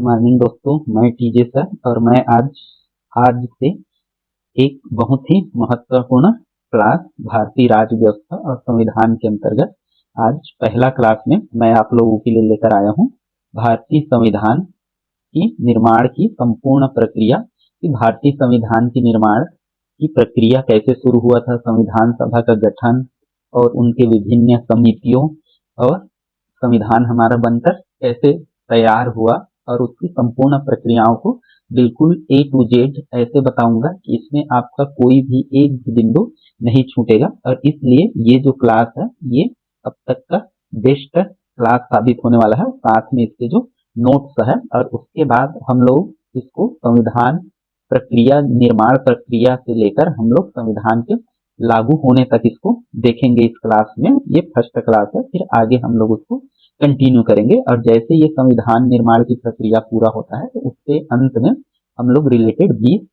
Morning दोस्तों, मैं TJ sir और मैं आज से एक बहुत ही महत्वपूर्ण क्लास भारतीय राज्य व्यवस्था और संविधान के अंतर्गत आज पहला क्लास में मैं आप लोगों के लिए लेकर आया हूं। भारतीय संविधान की निर्माण की संपूर्ण प्रक्रिया कि भारतीय संविधान के निर्माण की प्रक्रिया कैसे शुरू हुआ था, संविधान सभा का गठन और उनके विभिन्न समितियों और संविधान हमारा बनकर कैसे तैयार हुआ और उसकी संपूर्ण प्रक्रियाओं को बिल्कुल A to Z ऐसे बताऊंगा कि इसमें आपका कोई भी एक भी बिंदु नहीं छूटेगा। और इसलिए ये जो क्लास है ये अब तक का बेस्ट क्लास साबित होने वाला है। साथ में इसके जो नोट्स है और उसके बाद हम लोग इसको संविधान प्रक्रिया, निर्माण प्रक्रिया से लेकर हम लोग संविधान के लागू होने तक इसको देखेंगे। इस क्लास में ये फर्स्ट क्लास है, फिर आगे हम लोग उसको कंटिन्यू करेंगे। और जैसे ये संविधान निर्माण की प्रक्रिया पूरा होता है तो उसके अंत में हम लोग रिलेटेड 20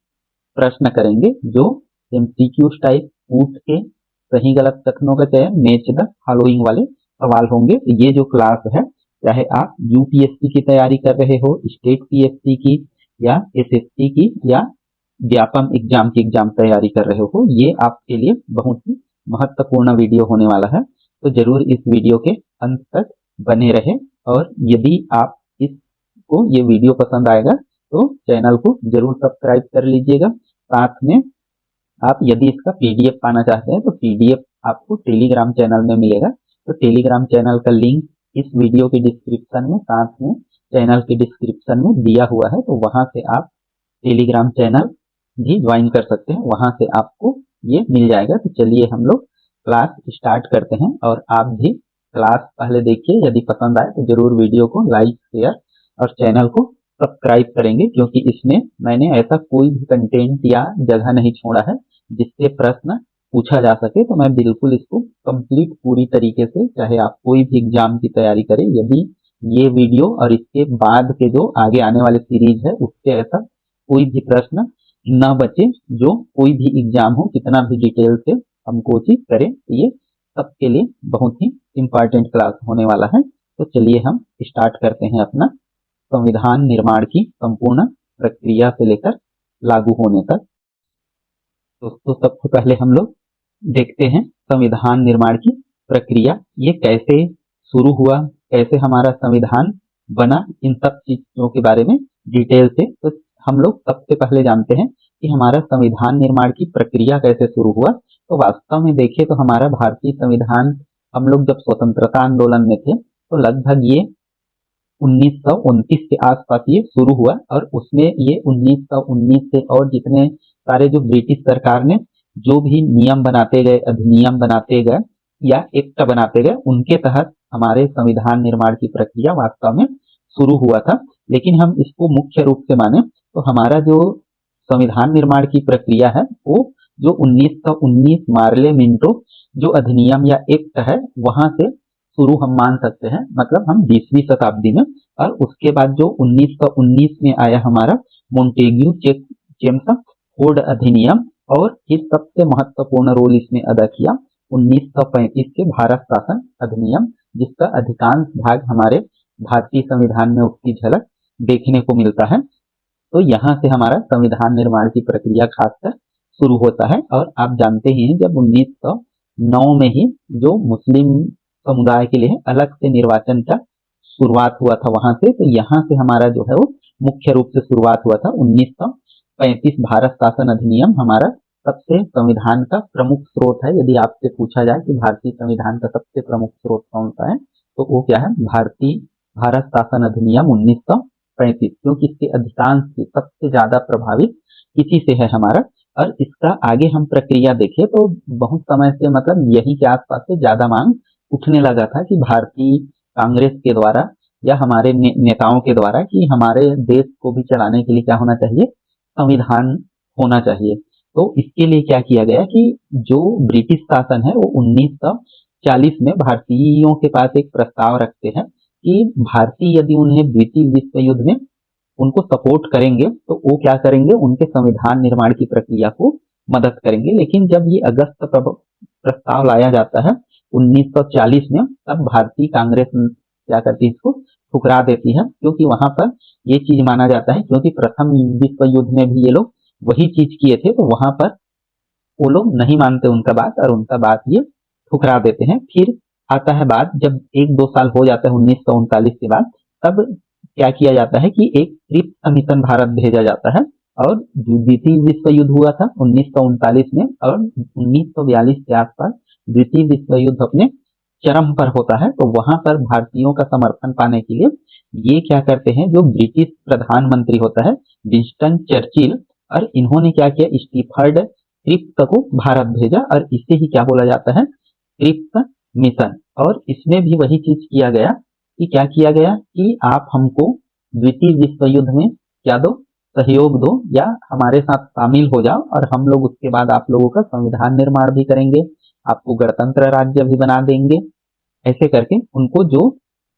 प्रश्न करेंगे जो MCQ टाइप पूछ के सही गलत कथनों का चयन, मैच द फॉलोइंग वाले सवाल होंगे। ये जो क्लास है, चाहे आप UPSC की तैयारी कर रहे हो, स्टेट PSC की या SSC की या व्यापम एग्जाम की तैयारी कर रहे हो, ये आपके लिए बहुत ही महत्वपूर्ण वीडियो होने वाला है। तो जरूर इस वीडियो के अंत तक बने रहे। और यदि आप इसको ये वीडियो पसंद आएगा तो चैनल को जरूर सब्सक्राइब कर लीजिएगा। साथ में आप यदि इसका PDF पाना चाहते हैं तो PDF आपको टेलीग्राम चैनल में मिलेगा। तो टेलीग्राम चैनल का लिंक इस वीडियो के डिस्क्रिप्शन में, साथ में चैनल के डिस्क्रिप्शन में दिया हुआ है। तो वहां से आप टेलीग्राम चैनल भी ज्वाइन कर सकते हैं, वहां से आपको ये मिल जाएगा। तो चलिए हम लोग क्लास स्टार्ट करते हैं और आप भी क्लास पहले देखिए। यदि पसंद आए तो जरूर वीडियो को लाइक, शेयर और चैनल को सब्सक्राइब करेंगे, क्योंकि इसमें मैंने ऐसा कोई भी कंटेंट या जगह नहीं छोड़ा है जिससे प्रश्न पूछा जा सके। तो मैं बिल्कुल इसको कंप्लीट पूरी तरीके से, चाहे आप कोई भी एग्जाम की तैयारी करें, यदि ये वीडियो और इसके बाद के जो आगे आने वाले सीरीज है उससे ऐसा कोई भी प्रश्न न बचे जो कोई भी एग्जाम हो, कितना भी डिटेल से हम कोशिश करें। ये सबके लिए बहुत ही इम्पोर्टेंट क्लास होने वाला है। तो चलिए हम स्टार्ट करते हैं अपना संविधान निर्माण की संपूर्ण प्रक्रिया से लेकर लागू होने तक। दोस्तों, सबसे पहले हम लोग देखते हैं संविधान निर्माण की प्रक्रिया, ये कैसे शुरू हुआ, कैसे हमारा संविधान बना, इन सब चीजों के बारे में डिटेल से। तो हम लोग सबसे पहले जानते हैं कि हमारा संविधान निर्माण की प्रक्रिया कैसे शुरू हुआ। तो वास्तव में देखिए तो हमारा भारतीय संविधान, हम लोग जब स्वतंत्रता आंदोलन में थे तो लगभग ये 1929 के आसपास ये शुरू हुआ। और उसमें ये 1919 से और जितने सारे जो ब्रिटिश सरकार ने जो भी नियम बनाते गए, अधिनियम बनाते गए या एक्ट बनाते गए, उनके तहत हमारे संविधान निर्माण की प्रक्रिया वास्तव में शुरू हुआ था। लेकिन हम इसको मुख्य रूप से माने तो हमारा जो संविधान निर्माण की प्रक्रिया है वो जो 1919 मार्ले मिंटो जो अधिनियम या एक्ट है वहां से शुरू हम मान सकते हैं। मतलब हम 20वीं शताब्दी में, और उसके बाद जो 1919 में आया हमारा मोंटेग्यू चेम्स कोड अधिनियम, और फिर सबसे महत्वपूर्ण रोल इसमें अदा किया 1935 के भारत शासन अधिनियम, जिसका अधिकांश भाग हमारे भारतीय संविधान में उसकी झलक देखने को मिलता है। तो यहाँ से हमारा संविधान निर्माण की प्रक्रिया खासकर शुरू होता है। और आप जानते ही हैं जब 1909 में ही जो मुस्लिम समुदाय के लिए अलग से निर्वाचन का शुरुआत हुआ था वहां से, तो यहाँ से हमारा जो है वो मुख्य रूप से शुरुआत हुआ था। 1935 भारत शासन अधिनियम हमारा सबसे संविधान का प्रमुख स्रोत है। यदि आपसे पूछा जाए कि भारतीय संविधान का सबसे प्रमुख स्रोत कौन सा है तो वो क्या है, भारत शासन अधिनियम 1935, क्योंकि इसके अधिकांश से सबसे ज्यादा प्रभावित इसी से है हमारा। और इसका आगे हम प्रक्रिया देखें तो बहुत समय से, मतलब यही के आसपास से ज्यादा मांग उठने लगा था कि भारतीय कांग्रेस के द्वारा या हमारे नेताओं के द्वारा कि हमारे देश को भी चलाने के लिए क्या होना चाहिए, संविधान होना चाहिए। तो इसके लिए क्या किया गया कि जो ब्रिटिश शासन है वो 1940 में भारतीयों के पास एक प्रस्ताव रखते हैं कि भारतीय यदि उन्हें द्वितीय विश्व युद्ध में उनको सपोर्ट करेंगे तो वो क्या करेंगे, उनके संविधान निर्माण की प्रक्रिया को मदद करेंगे। लेकिन जब ये अगस्त प्रस्ताव लाया जाता है 1940 में, तब भारतीय कांग्रेस क्या करती है, इसको ठुकरा देती है, क्योंकि वहां पर ये चीज माना जाता है, क्योंकि प्रथम विश्व युद्ध में भी ये लोग वही चीज किए थे, तो वहां पर वो लोग नहीं मानते उनका बात और उनका बात ये ठुकरा देते हैं। फिर आता है बात, जब 1-2 साल हो जाता है 1939 के बाद, तब क्या किया जाता है कि एक क्रिप्स मिशन भारत भेजा जाता है, और द्वितीय विश्व युद्ध हुआ था 1939 में, और 1942 के आसपास द्वितीय विश्व युद्ध अपने चरम पर होता है। तो वहां पर भारतीयों का समर्थन पाने के लिए ये क्या करते हैं, जो ब्रिटिश प्रधानमंत्री होता है विंस्टन चर्चिल, और इन्होंने क्या किया, स्टीफर्ड क्रिप्स को भारत भेजा, और इसे ही क्या बोला जाता है, क्रिप्स मिशन। और इसमें भी वही चीज किया गया कि क्या किया गया कि आप हमको द्वितीय विश्व युद्ध में क्या दो, सहयोग दो, या हमारे साथ शामिल हो जाओ, और हम लोग उसके बाद आप लोगों का संविधान निर्माण भी करेंगे, आपको गणतंत्र राज्य भी बना देंगे। ऐसे करके उनको जो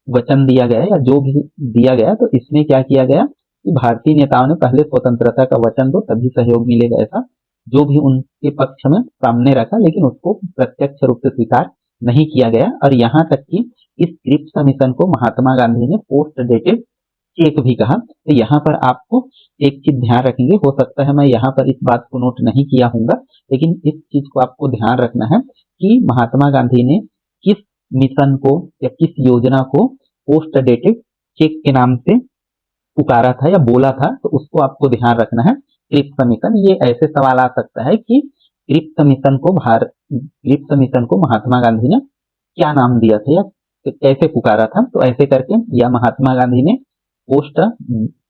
वचन दिया गया या जो भी दिया गया, तो इसमें क्या किया गया कि भारतीय नेताओं ने पहले स्वतंत्रता का वचन दो तभी सहयोग मिलेगा, ऐसा जो भी उनके पक्ष में सामने रखा, लेकिन उसको प्रत्यक्ष रूप से स्वीकार नहीं किया गया। और यहाँ तक कि इस क्रिप्स मिशन को महात्मा गांधी ने पोस्ट डेटेड चेक भी कहा। तो यहाँ पर आपको एक चीज ध्यान रखेंगे, हो सकता है मैं यहाँ पर इस बात को नोट नहीं किया हूँगा, लेकिन इस चीज को आपको ध्यान रखना है कि महात्मा गांधी ने किस मिशन को या किस योजना को पोस्ट डेटेड चेक के नाम से पुकारा था या बोला था, तो उसको आपको ध्यान रखना है। क्रिप्स मिशन, ये ऐसे सवाल आ सकता है कि क्रिप्स मिशन को महात्मा गांधी ने क्या नाम दिया था या कैसे पुकारा था, तो ऐसे करके, या महात्मा गांधी ने पोस्ट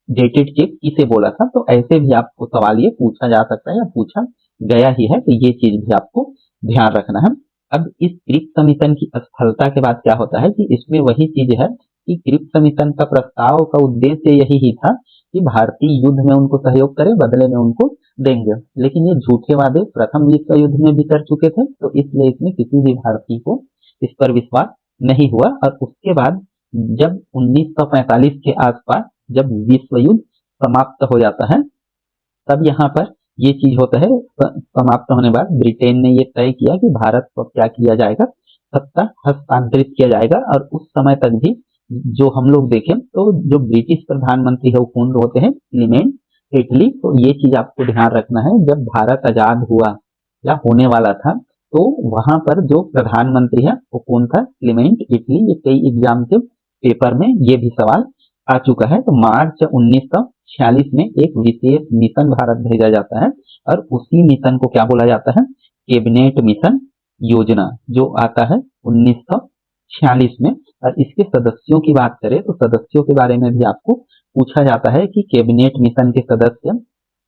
डेटेड चेक किसे बोला था, तो ऐसे भी आपको सवाल ये पूछा जा सकता है या पूछा गया ही है, तो ये चीज भी आपको ध्यान रखना है। अब इस क्रिप्स मिशन की असफलता के बाद क्या होता है कि इसमें वही चीज है कि क्रिप्स मिशन का प्रस्ताव का उद्देश्य यही ही था कि भारतीय युद्ध में उनको सहयोग करे, बदले में उनको देंगे, लेकिन ये झूठे वादे प्रथम विश्व युद्ध में भी कर चुके थे, तो इसलिए इसमें किसी भी भारतीय को इस पर विश्वास नहीं हुआ। और उसके बाद जब 1945 के आसपास जब विश्व युद्ध समाप्त हो जाता है, तब यहाँ पर ये चीज होता है, समाप्त होने बाद ब्रिटेन ने ये तय किया कि भारत को क्या किया जाएगा, सत्ता हस्तांतरित किया जाएगा। और उस समय तक भी जो हम लोग देखें तो जो ब्रिटिश प्रधानमंत्री है वो कौन होते हैं, क्लीमेंट इटली। तो ये चीज आपको ध्यान रखना है, जब भारत आजाद हुआ या होने वाला था, तो वहां पर जो प्रधानमंत्री है वो कौन था, क्लीमेंट इटली। ये कई एग्जाम के पेपर में ये भी सवाल आ चुका है। तो मार्च 1946 में एक विशेष मिशन भारत भेजा जाता है, और उसी मिशन को क्या बोला जाता है, कैबिनेट मिशन योजना, जो आता है 1946 में। और इसके सदस्यों की बात करें तो सदस्यों के बारे में भी आपको पूछा जाता है कि कैबिनेट मिशन के सदस्य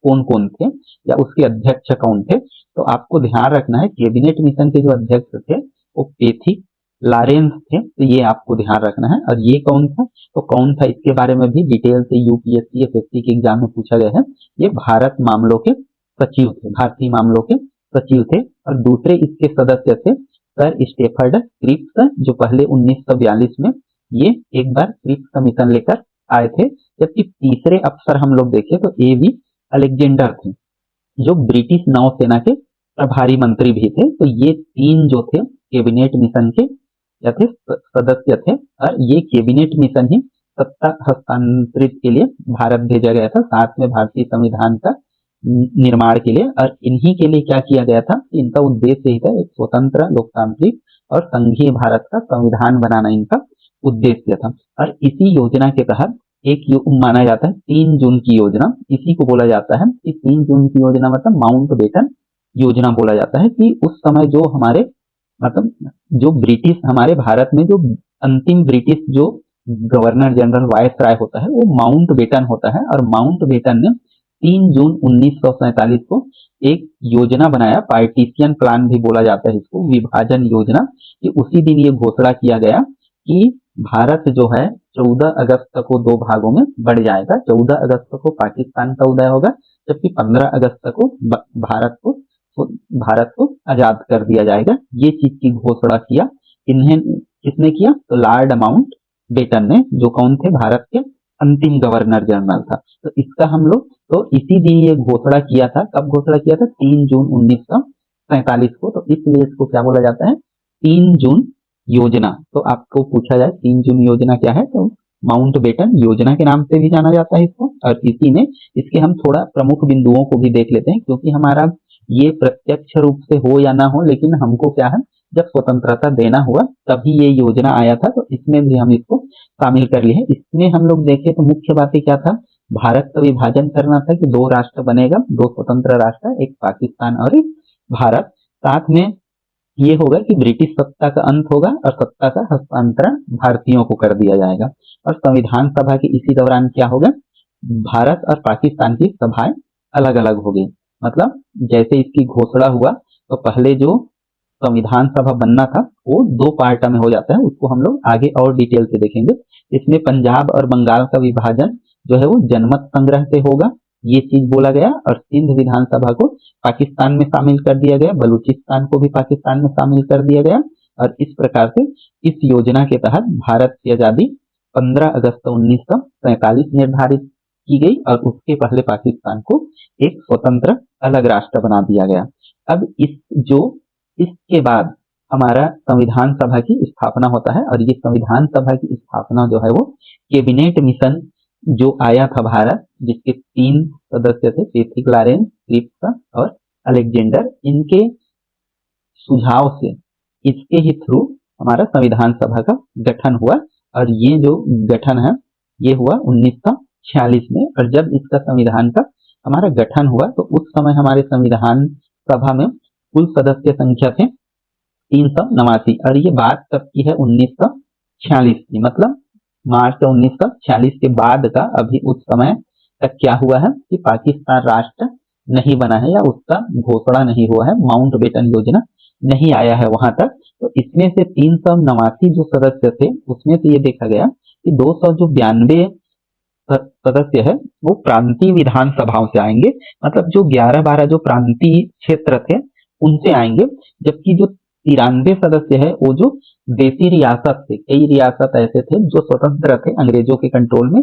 कौन कौन थे या उसके अध्यक्ष कौन थे। तो आपको ध्यान रखना है, कैबिनेट मिशन के जो अध्यक्ष थे वो पेथी लॉरेंस थे, तो ये आपको ध्यान रखना है। और ये कौन था, तो कौन था इसके बारे में भी डिटेल से यूपीएससी एसएससी के एग्जाम में पूछा गया है। ये भारत मामलों के सचिव थे, भारतीय मामलों के सचिव थे। और दूसरे इसके सदस्य थे सर स्टेफर्ड क्रिप्स, जो पहले 1942 में ये एक बार क्रिप्स मिशन लेकर आए थे। जबकि तीसरे अफसर हम लोग देखें तो एवी अलेक्जेंडर थे, जो ब्रिटिश नौसेना के प्रभारी मंत्री भी थे। तो ये तीन जो थे कैबिनेट मिशन के या थे सदस्य थे, और ये कैबिनेट मिशन ही सत्ता हस्तांतरित के लिए भारत भेजा गया था, साथ में भारतीय संविधान का निर्माण के लिए। और इन्हीं के लिए क्या किया गया था, इनका उद्देश्य ही था एक स्वतंत्र लोकतांत्रिक और संघीय भारत का संविधान बनाना इनका उद्देश्य था। और इसी योजना के तहत एक माना जाता है 3 जून की योजना, इसी को बोला जाता है कि 3 जून की योजना मतलब माउंटबेटन योजना बोला जाता है। कि उस समय जो हमारे मतलब जो ब्रिटिश हमारे भारत में जो अंतिम ब्रिटिश जो गवर्नर जनरल वायसराय होता है वो माउंटबेटन होता है, और माउंटबेटन ने 3 जून 1947 को एक योजना बनाया, पार्टीशियन प्लान भी बोला जाता है इसको, विभाजन योजना। कि उसी दिन ये घोषणा किया गया कि भारत जो है 14 अगस्त को 2 भागों में बढ़ जाएगा। 14 अगस्त को पाकिस्तान का उदय होगा, जबकि 15 अगस्त को भारत को आजाद कर दिया जाएगा। ये चीज की घोषणा किया इन्हें, किसने किया, तो लॉर्ड माउंटबेटन ने, जो कौन थे, भारत के अंतिम गवर्नर जनरल था। तो इसका हम लोग तो इसी दिन ये घोषणा किया था, कब घोषणा किया था, 3 जून 1947 को। तो इसलिए इसको क्या बोला जाता है, 3 जून योजना। तो आपको पूछा जाए 3 जून योजना क्या है, तो माउंटबेटन योजना के नाम से भी जाना जाता है इसको। और इसी में इसके हम थोड़ा प्रमुख बिंदुओं को भी देख लेते हैं, क्योंकि हमारा ये प्रत्यक्ष रूप से हो या ना हो, लेकिन हमको क्या है, जब स्वतंत्रता देना हुआ तभी ये योजना आया था, तो इसमें भी हम इसको शामिल कर लिए। इसमें हम लोग देखें तो मुख्य बातें क्या था, भारत का विभाजन करना था कि दो राष्ट्र बनेगा, दो स्वतंत्र राष्ट्र, एक पाकिस्तान और एक भारत। साथ में ये होगा कि ब्रिटिश सत्ता का अंत होगा और सत्ता का हस्तांतरण भारतीयों को कर दिया जाएगा। और संविधान सभा के इसी दौरान क्या होगा, भारत और पाकिस्तान की सभाएं अलग अलग हो गई। मतलब जैसे इसकी घोषणा हुआ तो पहले जो संविधान सभा बनना था वो दो पार्ट में हो जाता है, उसको हम लोग आगे और डिटेल से देखेंगे। इसमें पंजाब और बंगाल का विभाजन जो है वो जनमत संग्रह से होगा, ये चीज बोला गया। और सिंध विधानसभा को पाकिस्तान में शामिल कर दिया गया, बलूचिस्तान को भी पाकिस्तान में शामिल कर दिया गया। और इस प्रकार से इस योजना के तहत भारत की आजादी 15 अगस्त 1947 निर्धारित की गई और उसके पहले पाकिस्तान को एक स्वतंत्र अलग राष्ट्र बना दिया गया। अब इसके बाद हमारा संविधान सभा की स्थापना होता है, और ये संविधान सभा की स्थापना जो है वो कैबिनेट मिशन जो आया था भारत, जिसके 3 सदस्य थे, पैट्रिक लॉरेंस, क्रिप्स और अलेक्जेंडर, इनके सुझाव से इसके ही थ्रू हमारा संविधान सभा का गठन हुआ। और ये जो गठन है ये हुआ 1946 में। और जब इसका संविधान का हमारा गठन हुआ तो उस समय हमारे संविधान सभा में कुल सदस्य संख्या थे 389। और ये बात कब की है, 1946 की, मतलब मार्च 1946 के बाद का। अभी उस समय तक क्या हुआ है कि पाकिस्तान राष्ट्र नहीं बना है या उसका घोषणा नहीं हुआ है, माउंटबेटन योजना नहीं आया है वहां तक। तो इसमें से 389 जो सदस्य थे उसमें से ये देखा गया कि 292 सदस्य है वो प्रांतीय विधानसभाओं से आएंगे, मतलब जो 11-12 जो प्रांतीय क्षेत्र थे उनसे आएंगे। जबकि जो 93 सदस्य है वो जो देसी रियासत थे, कई रियासत ऐसे थे जो स्वतंत्र थे, अंग्रेजों के कंट्रोल में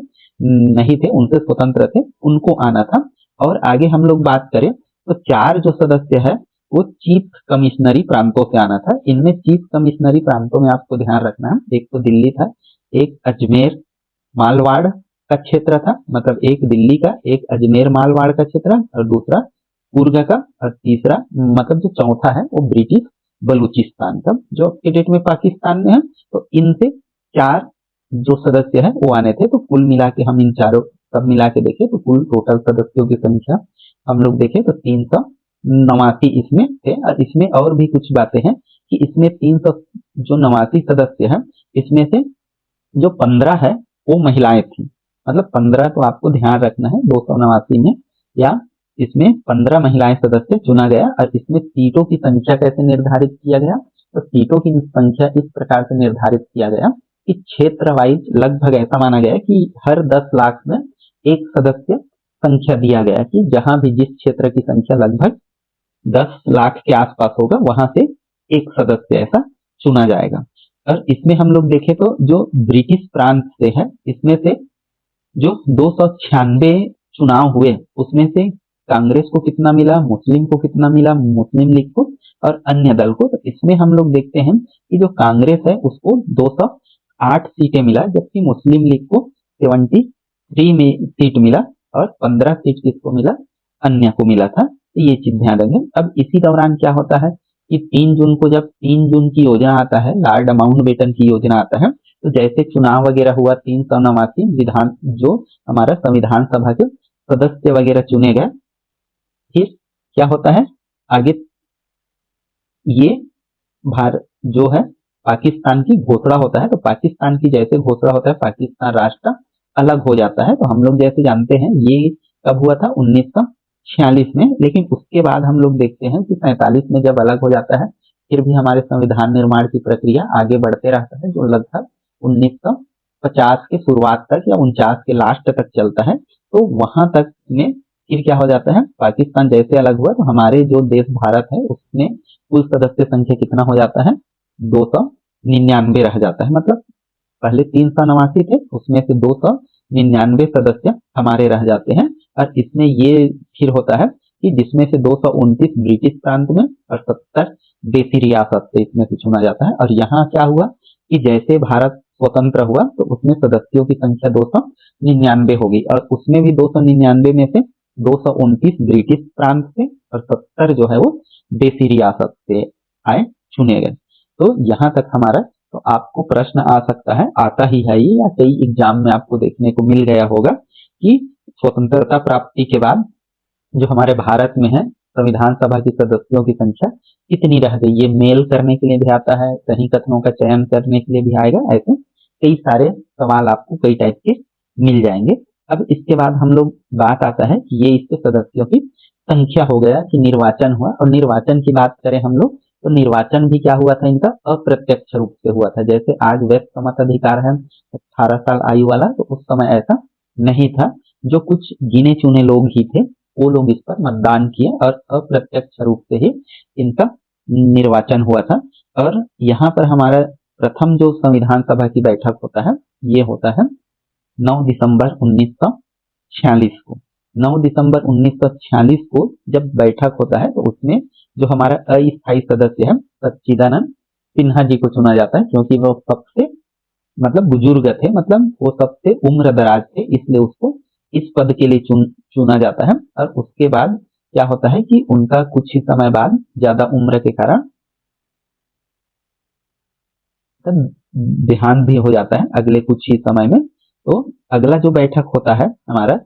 नहीं थे, उनसे स्वतंत्र थे, उनको आना था। और आगे हम लोग बात करें तो 4 जो सदस्य है वो चीफ कमिश्नरी प्रांतों से आना था। इनमें चीफ कमिश्नरी प्रांतों में आपको ध्यान रखना है, एक तो दिल्ली था, एक अजमेर मालवाड़ का क्षेत्र था, मतलब एक दिल्ली का, एक अजमेर मालवाड़ का क्षेत्र और दूसरा कुर्ग का, और तीसरा मतलब जो चौथा है वो ब्रिटिश बलूचिस्तान का, जो अब के डेट में पाकिस्तान में है। तो इनसे 4 जो सदस्य है वो आने थे। तो कुल मिला के हम इन चारों सब मिला के देखें तो कुल टोटल सदस्यों की संख्या हम लोग देखें तो 389 इसमें थे। और इसमें और भी कुछ बातें हैं कि इसमें 389 सदस्य है, इसमें से जो 15 है वो महिलाएं थी, मतलब 15 तो आपको ध्यान रखना है 289 में, या इसमें 15 महिलाएं सदस्य चुना गया। और इसमें सीटों की संख्या कैसे निर्धारित किया गया, तो सीटों की संख्या इस प्रकार से निर्धारित किया गया कि क्षेत्र वाइज लगभग ऐसा माना गया कि हर 10 लाख में एक सदस्य संख्या दिया गया कि जहां भी जिस क्षेत्र की संख्या लगभग 10 लाख के आसपास होगा वहां से एक सदस्य ऐसा चुना जाएगा। और इसमें हम लोग देखें तो जो ब्रिटिश प्रांत से है, इसमें से जो 296 चुनाव हुए उसमें से कांग्रेस को कितना मिला, मुस्लिम को कितना मिला, मुस्लिम लीग को और अन्य दल को। तो इसमें हम लोग देखते हैं कि जो कांग्रेस है उसको 208 सीटें मिला, जबकि मुस्लिम लीग को 73 में सीट मिला और 15 सीट किसको मिला, अन्य को मिला था। तो ये चीज ध्यान रखें। अब इसी दौरान क्या होता है कि 3 जून को जब 3 जून की योजना आता है, लॉर्ड माउंटबेटन की योजना आता है, तो जैसे चुनाव वगैरह हुआ 389 विधान जो हमारा संविधान सभा के सदस्य वगैरह चुने गए, फिर क्या होता है आगे, ये भारत जो है पाकिस्तान की घोषणा होता है। तो पाकिस्तान की जैसे घोषणा होता है पाकिस्तान राष्ट्र अलग हो जाता है। तो हम लोग जैसे जानते हैं ये कब हुआ था, 1946 में। लेकिन उसके बाद हम लोग देखते हैं कि 47 में जब अलग हो जाता है, फिर भी हमारे संविधान निर्माण की प्रक्रिया आगे बढ़ते रहता है, जो लगभग 1950 के शुरुआत तक या 49 के लास्ट तक चलता है। तो वहां तक में फिर क्या हो जाता है, पाकिस्तान जैसे अलग हुआ तो हमारे जो देश भारत है उसमें कुल सदस्य संख्या कितना हो जाता है, 299 रह जाता है। मतलब पहले 389 थे, उसमें से 299 सदस्य हमारे रह जाते हैं। और इसमें ये फिर होता है कि जिसमें से 229 ब्रिटिश प्रांत में और 70 देसी रियासत से इसमें से चुना जाता है। और यहाँ क्या हुआ कि जैसे भारत स्वतंत्र हुआ तो उसमें सदस्यों की संख्या 299 होगी और उसमें भी 299 में से 229 ब्रिटिश प्रांत से और 70 जो है वो देसी रियासत से आए चुने गए। तो यहाँ तक हमारा, तो आपको प्रश्न आ सकता है, आता ही है ये, या कई एग्जाम में आपको देखने को मिल गया होगा कि स्वतंत्रता प्राप्ति के बाद जो हमारे भारत में है संविधान सभा की सदस्यों की संख्या कितनी रह गई, ये मेल करने के लिए भी आता है, सही कथनों का चयन करने के लिए भी आएगा। ऐसे कई सारे सवाल आपको कई टाइप के मिल जाएंगे। अब इसके बाद हम लोग बात आता है कि ये इसके सदस्यों की संख्या हो गया कि निर्वाचन हुआ, और निर्वाचन की बात करें हम लोग तो निर्वाचन भी क्या हुआ था इनका, अप्रत्यक्ष रूप से हुआ था। जैसे आज व्यक्ति मत अधिकार है 18 साल आयु वाला, तो उस समय ऐसा नहीं था। जो कुछ गिने चुने लोग ही थे वो लोग इस पर मतदान किए और अप्रत्यक्ष रूप से ही इनका निर्वाचन हुआ था। और यहाँ पर हमारा प्रथम जो संविधान सभा की बैठक होता है ये होता है 9 दिसंबर 1946 को। 9 दिसंबर 1946 को जब बैठक होता है तो उसमें जो हमारा अस्थायी सदस्य है सच्चिदानंद सिन्हा जी को चुना जाता है, क्योंकि वो सबसे मतलब बुजुर्ग थे, मतलब वो सबसे उम्र दराज थे, इसलिए उसको इस पद के लिए चुना जाता है। और उसके बाद क्या होता है कि उनका कुछ ही समय बाद ज्यादा उम्र के कारण देहांत भी हो जाता है अगले कुछ ही समय में। तो अगला जो बैठक होता है हमारा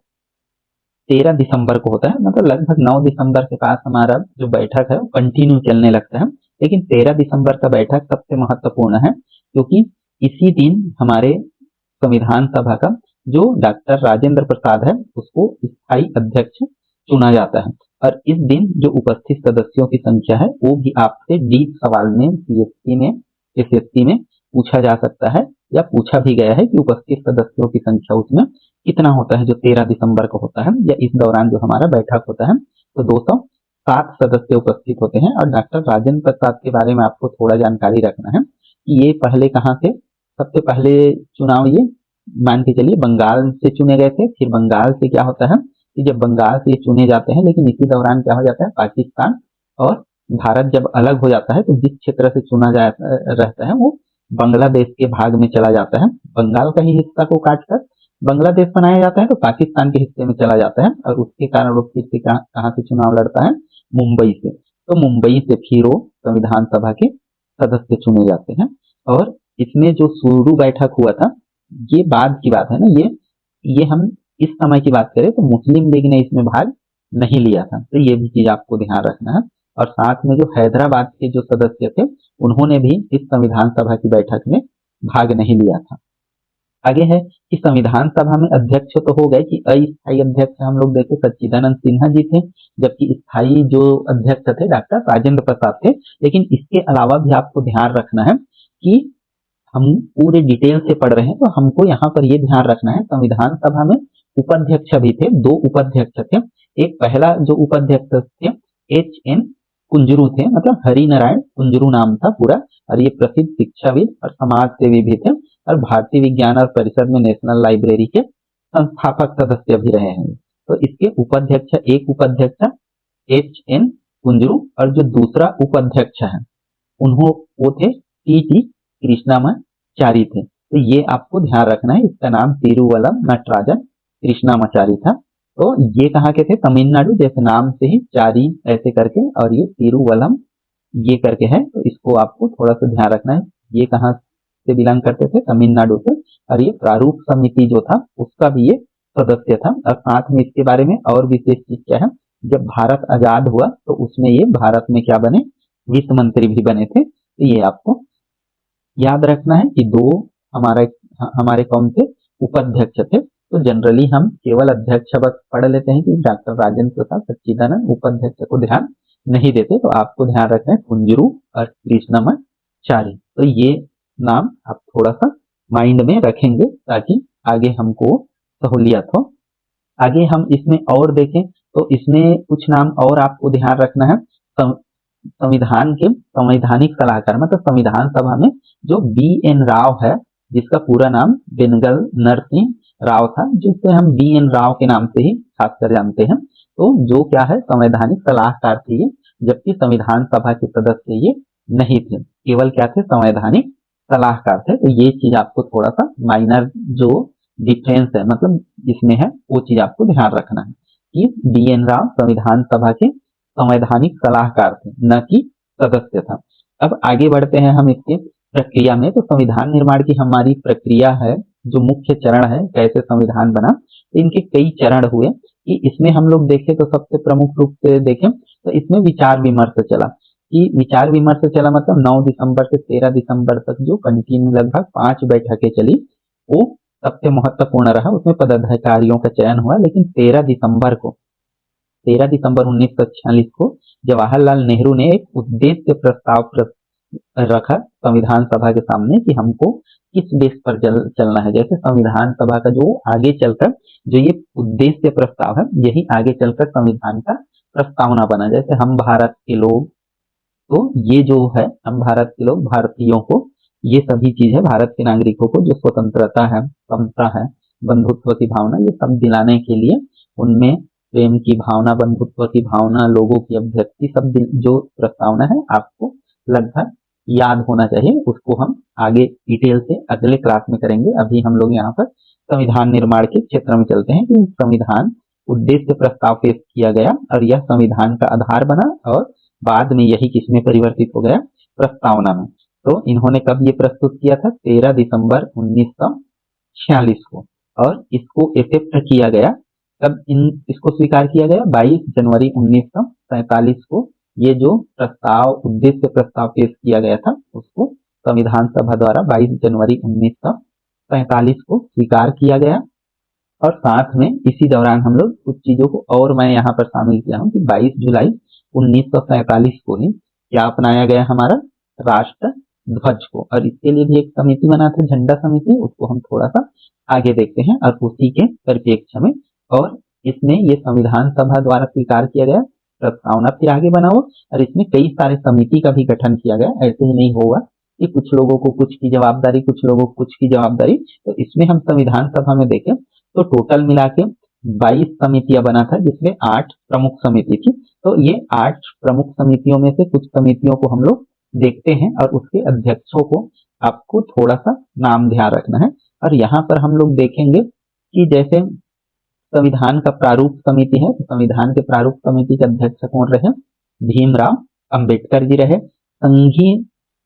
13 दिसंबर को होता है, मतलब लगभग 9 दिसंबर के पास हमारा जो बैठक है वो कंटिन्यू चलने लगता है। लेकिन 13 दिसंबर का बैठक सबसे महत्वपूर्ण है, क्योंकि इसी दिन हमारे संविधान सभा का जो डॉक्टर राजेंद्र प्रसाद है उसको स्थायी अध्यक्ष चुना जाता है। और इस दिन जो उपस्थित सदस्यों की संख्या है वो भी आपसे डीप सवाल में सीएससी में एसएससी में पूछा जा सकता है, या पूछा भी गया है कि उपस्थित सदस्यों की संख्या उसमें कितना होता है जो 13 दिसंबर को होता है, या इस दौरान जो हमारा बैठक होता है। तो 207 सदस्य उपस्थित होते हैं। और डॉक्टर राजेंद्र प्रसाद के बारे में आपको थोड़ा जानकारी रखना है कि ये पहले कहाँ से, सबसे पहले चुनाव ये मान के चलिए बंगाल से चुने गए थे। फिर बंगाल से क्या होता है कि जब बंगाल से चुने जाते हैं, लेकिन इसी दौरान क्या हो जाता है पाकिस्तान और भारत जब अलग हो जाता है तो जिस क्षेत्र से चुना रहता है वो बांग्लादेश के भाग में चला जाता है। बंगाल का ही हिस्सा को काटकर बांग्लादेश बनाया जाता है तो पाकिस्तान के हिस्से में चला जाता है, और उसके कारण वो फिर से कहाँ से चुनाव लड़ता है, मुंबई से। तो मुंबई से फिर वो संविधान सभा के सदस्य चुने जाते हैं। और इसमें जो शुरू बैठक हुआ था ये बाद की बात है ना, ये हम इस समय की बात करें तो मुस्लिम लीग ने इसमें भाग नहीं लिया था, तो ये भी चीज आपको ध्यान रखना है। और साथ में जो हैदराबाद के जो सदस्य थे उन्होंने भी इस संविधान सभा की बैठक में भाग नहीं लिया था। आगे है कि संविधान सभा में अध्यक्ष तो हो गए कि अस्थायी अध्यक्ष हम लोग देखे सच्चिदानंद सिन्हा जी थे, जबकि स्थायी जो अध्यक्ष थे डॉक्टर राजेंद्र प्रसाद थे। लेकिन इसके अलावा भी आपको ध्यान रखना है कि हम पूरे डिटेल से पढ़ रहे हैं तो हमको यहाँ पर ये ध्यान रखना है संविधान सभा में उपाध्यक्ष भी थे, 2 उपाध्यक्ष थे। एक पहला जो उपाध्यक्ष थे HN कुंजरू थे, मतलब हरि नारायण कुंजरू नाम था पूरा, और ये प्रसिद्ध शिक्षाविद और समाज सेवी भी थे, और भारतीय विज्ञान और परिषद में नेशनल लाइब्रेरी के संस्थापक सदस्य भी रहे हैं। तो इसके उपाध्यक्ष, एक उपाध्यक्ष HN कुंजरू, और जो दूसरा उपाध्यक्ष है वो थे TT कृष्णामाचारी थे। तो ये आपको ध्यान रखना है, इसका नाम तिरुवल्लम नटराजन कृष्णामाचारी था। तो ये कहाँ के थे, तमिलनाडु, जैसे नाम से ही चारी ऐसे करके, और ये तिरुवल्लम ये करके है, तो इसको आपको थोड़ा सा ध्यान रखना है। ये कहाँ से बिलोंग करते थे, तमिलनाडु से। और ये प्रारूप समिति जो था उसका भी ये सदस्य था। और साथ में इसके बारे में और विशेष चीज क्या है, जब भारत आजाद हुआ तो उसमें ये भारत में क्या बने, वित्त मंत्री भी बने थे। तो ये आपको याद रखना है कि 2 हमारे कौन थे, उपाध्यक्ष थे। तो जनरली हम केवल अध्यक्ष बस पढ़ लेते हैं कि डॉक्टर राजेंद्र प्रसाद सच्चिदानंद, उपाध्यक्ष को ध्यान नहीं देते। तो आपको ध्यान रखना है कुंजरू और कृष्णामाचारी। तो ये नाम आप थोड़ा सा माइंड में रखेंगे ताकि आगे हमको सहूलियत हो। आगे हम इसमें और देखें तो इसमें कुछ नाम और आपको ध्यान रखना है। संविधान के संवैधानिक सलाहकार, मतलब संविधान सभा में जो BN राव है, जिसका पूरा नाम बेनगल नरसिंह राव था, जिसे हम BN राव के नाम से ही खासकर जानते हैं। तो जो क्या है, संवैधानिक सलाहकार थे ये, जबकि संविधान सभा के सदस्य ये नहीं थे, केवल क्या थे, संवैधानिक सलाहकार थे। तो ये चीज आपको थोड़ा सा माइनर जो डिफरेंस है मतलब इसमें है वो चीज आपको ध्यान रखना है कि BN राव संविधान सभा के संवैधानिक सलाहकार थे, न कि सदस्य था। अब आगे बढ़ते हैं हम इसके प्रक्रिया में। तो संविधान निर्माण की हमारी प्रक्रिया है, जो मुख्य चरण है कैसे संविधान बना, तो इनके कई चरण हुए कि इसमें हम लोग देखें तो सबसे प्रमुख रूप से देखें तो इसमें विचार विमर्श चला कि विचार विमर्श चला मतलब 9 दिसंबर से 13 दिसंबर तक जो कंटिन्यू लगभग 5 बैठकें चली वो सबसे महत्वपूर्ण रहा। उसमें पदाधिकारियों का चयन हुआ, लेकिन 13 दिसंबर 1946 को जवाहरलाल नेहरू ने एक उद्देश्य प्रस्ताव रखा संविधान सभा के सामने कि हमको किस बेस पर चलना है। जैसे संविधान सभा का जो आगे चलकर जो ये उद्देश्य प्रस्ताव है यही आगे चलकर संविधान का प्रस्तावना बना। जैसे हम भारत के लोग, तो ये जो है हम भारत के लोग भारतीयों को ये सभी चीज है, भारत के नागरिकों को जो स्वतंत्रता है, समता है, बंधुत्व की भावना, ये सब दिलाने के लिए उनमें प्रेम की भावना, बंधुत्व की भावना, लोगों की अभ्यर्थी, सब जो प्रस्तावना है आपको लगभग याद होना चाहिए। उसको हम आगे डिटेल से अगले क्लास में करेंगे। अभी हम लोग यहाँ पर संविधान निर्माण के क्षेत्र में चलते हैं कि संविधान उद्देश्य प्रस्ताव पेश किया गया और यह संविधान का आधार बना और बाद में यही किसमें परिवर्तित हो गया, प्रस्तावना में। तो इन्होंने कब ये प्रस्तुत किया था, 13 दिसंबर 1946 को, और इसको एक्सेप्ट किया गया कब, इसको स्वीकार किया गया 22 जनवरी 1947 को। ये जो प्रस्ताव उद्देश्य प्रस्ताव पेश किया गया था उसको संविधान सभा द्वारा 22 जनवरी 1947 को स्वीकार किया गया। और साथ में इसी दौरान हम लोग कुछ चीजों को और मैं यहाँ पर शामिल किया हूँ कि 22 जुलाई 1947 को ही क्या अपनाया गया हमारा, राष्ट्र ध्वज को। और इसके लिए भी एक समिति बना था, झंडा समिति, उसको हम थोड़ा सा आगे देखते हैं और उसी के परिप्रेक्ष्य में। और इसमें ये संविधान सभा द्वारा स्वीकार किया गया प्रस्तावना फिर आगे बना हो और इसमें कई सारे समिति का भी गठन किया गया। ऐसे ही नहीं होगा कि कुछ लोगों को कुछ की जवाबदारी, कुछ लोगों को कुछ की जवाबदारी। तो इसमें हम संविधान सभा में देखें तो टोटल मिला के 22 समितियां बना था, जिसमें 8 प्रमुख समिति थी। तो ये 8 प्रमुख समितियों में से कुछ समितियों को हम लोग देखते हैं और उसके अध्यक्षों को आपको थोड़ा सा नाम ध्यान रखना है। और यहाँ पर हम लोग देखेंगे कि जैसे संविधान का प्रारूप समिति है, तो संविधान के प्रारूप समिति के अध्यक्ष कौन रहे, भीमराव अंबेडकर जी रहे। संघीय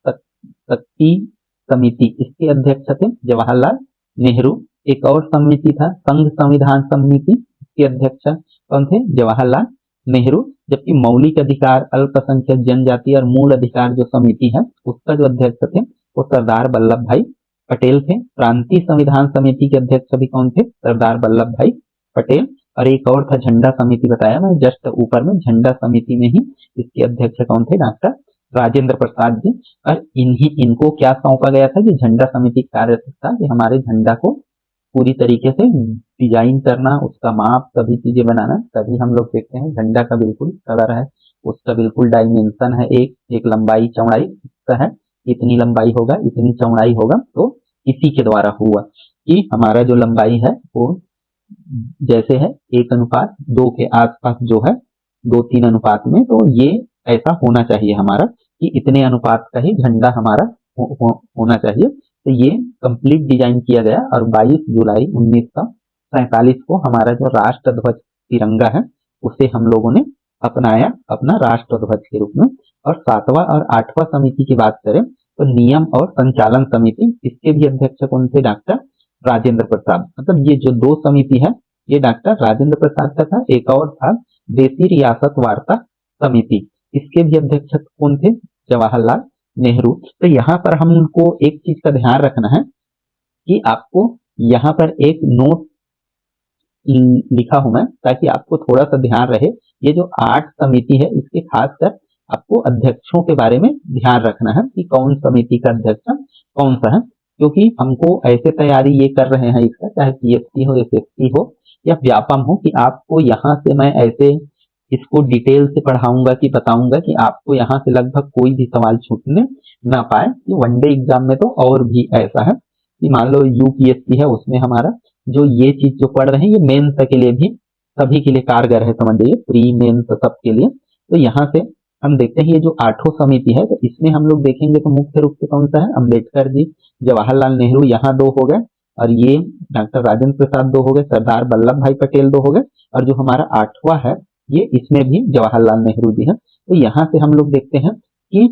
शक्ति समिति, इसके अध्यक्ष थे जवाहरलाल नेहरू। एक और समिति था संघ संविधान समिति, इसके अध्यक्ष कौन थे, जवाहरलाल नेहरू। जबकि मौलिक अधिकार, अल्पसंख्यक जनजाति और मूल अधिकार जो समिति है उसका जो अध्यक्ष थे वो सरदार वल्लभ भाई पटेल थे। प्रांतीय संविधान समिति के अध्यक्ष भी कौन थे, सरदार वल्लभ भाई पटेल। और एक और था झंडा समिति, बताया मैं जस्ट ऊपर में, झंडा समिति में ही इसके अध्यक्ष कौन थे, डॉक्टर राजेंद्र प्रसाद जी। और इनको क्या सौंपा गया था कि झंडा समिति कार्य था कि हमारे झंडा को पूरी तरीके से डिजाइन करना, उसका माप, सभी चीजें बनाना। तभी हम लोग देखते हैं झंडा का बिल्कुल कलर है, उसका बिल्कुल डायमेंशन है, एक लंबाई चौड़ाई है, इतनी लंबाई होगा, इतनी चौड़ाई होगा। तो इसी के द्वारा हुआ कि हमारा जो लंबाई है वो जैसे है 1:2 के आसपास जो है, 2-3 अनुपात में। तो ये ऐसा होना चाहिए हमारा कि इतने अनुपात का ही झंडा हमारा होना चाहिए। तो ये कंप्लीट डिजाइन किया गया और 22 जुलाई 1947 को हमारा जो राष्ट्र ध्वज तिरंगा है उसे हम लोगों ने अपनाया अपना राष्ट्र ध्वज के रूप में। और 7वां और 8वां समिति की बात करें तो नियम और संचालन समिति, इसके भी अध्यक्ष कौन थे, डॉक्टर राजेंद्र प्रसाद। मतलब ये जो 2 समिति है ये डॉक्टर राजेंद्र प्रसाद का था। एक और था देशी रियासत वार्ता समिति, इसके भी अध्यक्ष कौन थे, जवाहरलाल नेहरू। तो यहाँ पर हमको एक चीज का ध्यान रखना है कि आपको यहाँ पर एक नोट लिखा हूं मैं ताकि आपको थोड़ा सा ध्यान रहे। ये जो 8 समिति है इसके खासकर आपको अध्यक्षों के बारे में ध्यान रखना है कि कौन समिति का अध्यक्ष कौन सा है, क्योंकि हमको ऐसे तैयारी ये कर रहे हैं इसका, चाहे PSC हो, SSC हो या व्यापम हो, कि आपको यहाँ से मैं ऐसे इसको डिटेल से पढ़ाऊंगा कि बताऊंगा कि आपको यहाँ से लगभग कोई भी सवाल छूटने ना पाए। कि वनडे एग्जाम में तो और भी ऐसा है कि मान लो UPSC है, उसमें हमारा जो ये चीज जो पढ़ रहे हैं ये मेंस के लिए भी सभी के लिए कारगर है, समझिए प्री मेंस सबके लिए। तो यहाँ से हम देखते हैं ये जो आठों समिति है, तो इसमें हम लोग देखेंगे तो मुख्य रूप से कौन सा है, अम्बेडकर जी, जवाहरलाल नेहरू, यहाँ 2 हो गए, और ये डॉक्टर राजेंद्र प्रसाद 2 हो गए, सरदार वल्लभ भाई पटेल 2 हो गए, और जो हमारा 8वां है ये इसमें भी जवाहरलाल नेहरू जी है। तो यहाँ से हम लोग देखते हैं कि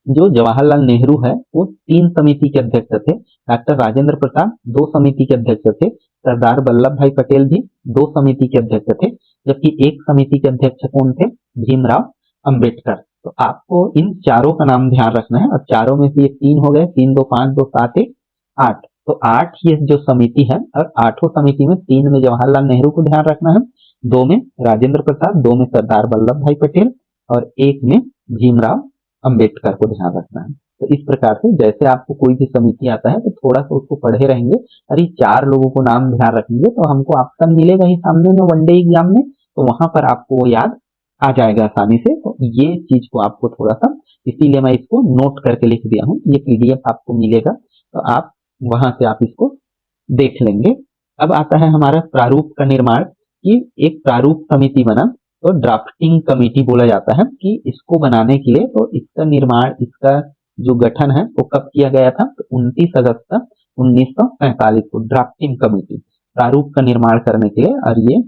जो जवाहरलाल नेहरू है वो 3 समिति के अध्यक्ष थे, डॉक्टर राजेंद्र प्रसाद 2 समिति के अध्यक्ष थे, सरदार वल्लभ भाई पटेल भी 2 समिति के अध्यक्ष थे, जबकि एक समिति के अध्यक्ष कौन थे, भीमराव अंबेडकर। तो आपको इन चारों का नाम ध्यान रखना है, और चारों में से ये 3 हो गए, 3 2 5 2 7 1 8। तो 8 ये जो समिति है, और 8 समिति में 3 में जवाहरलाल नेहरू को ध्यान रखना है, 2 में राजेंद्र प्रसाद, 2 में सरदार वल्लभ भाई पटेल, और 1 में भीमराव अंबेडकर को ध्यान रखना है। तो इस प्रकार से जैसे आपको कोई भी समिति आता है तो थोड़ा सा उसको पढ़े रहेंगे, और ये 4 लोगों को नाम ध्यान रखेंगे तो हमको ऑप्शन मिलेगा ही सामने में वनडे एग्जाम में, तो वहां पर आपको वो याद आ जाएगा आसानी से। तो ये चीज को आपको थोड़ा सा, इसीलिए मैं इसको नोट करके लिख दिया हूँ, ये पीडीएफ आपको मिलेगा तो आप वहां से आप इसको देख लेंगे। अब आता है हमारा प्रारूप का निर्माण, कि एक प्रारूप समिति बना तो ड्राफ्टिंग कमेटी बोला जाता है, कि इसको बनाने के लिए, तो इसका निर्माण, इसका जो गठन है वो कब किया गया था, तो 29 अगस्त 1945 को ड्राफ्टिंग कमेटी प्रारूप का निर्माण करने के लिए, और ये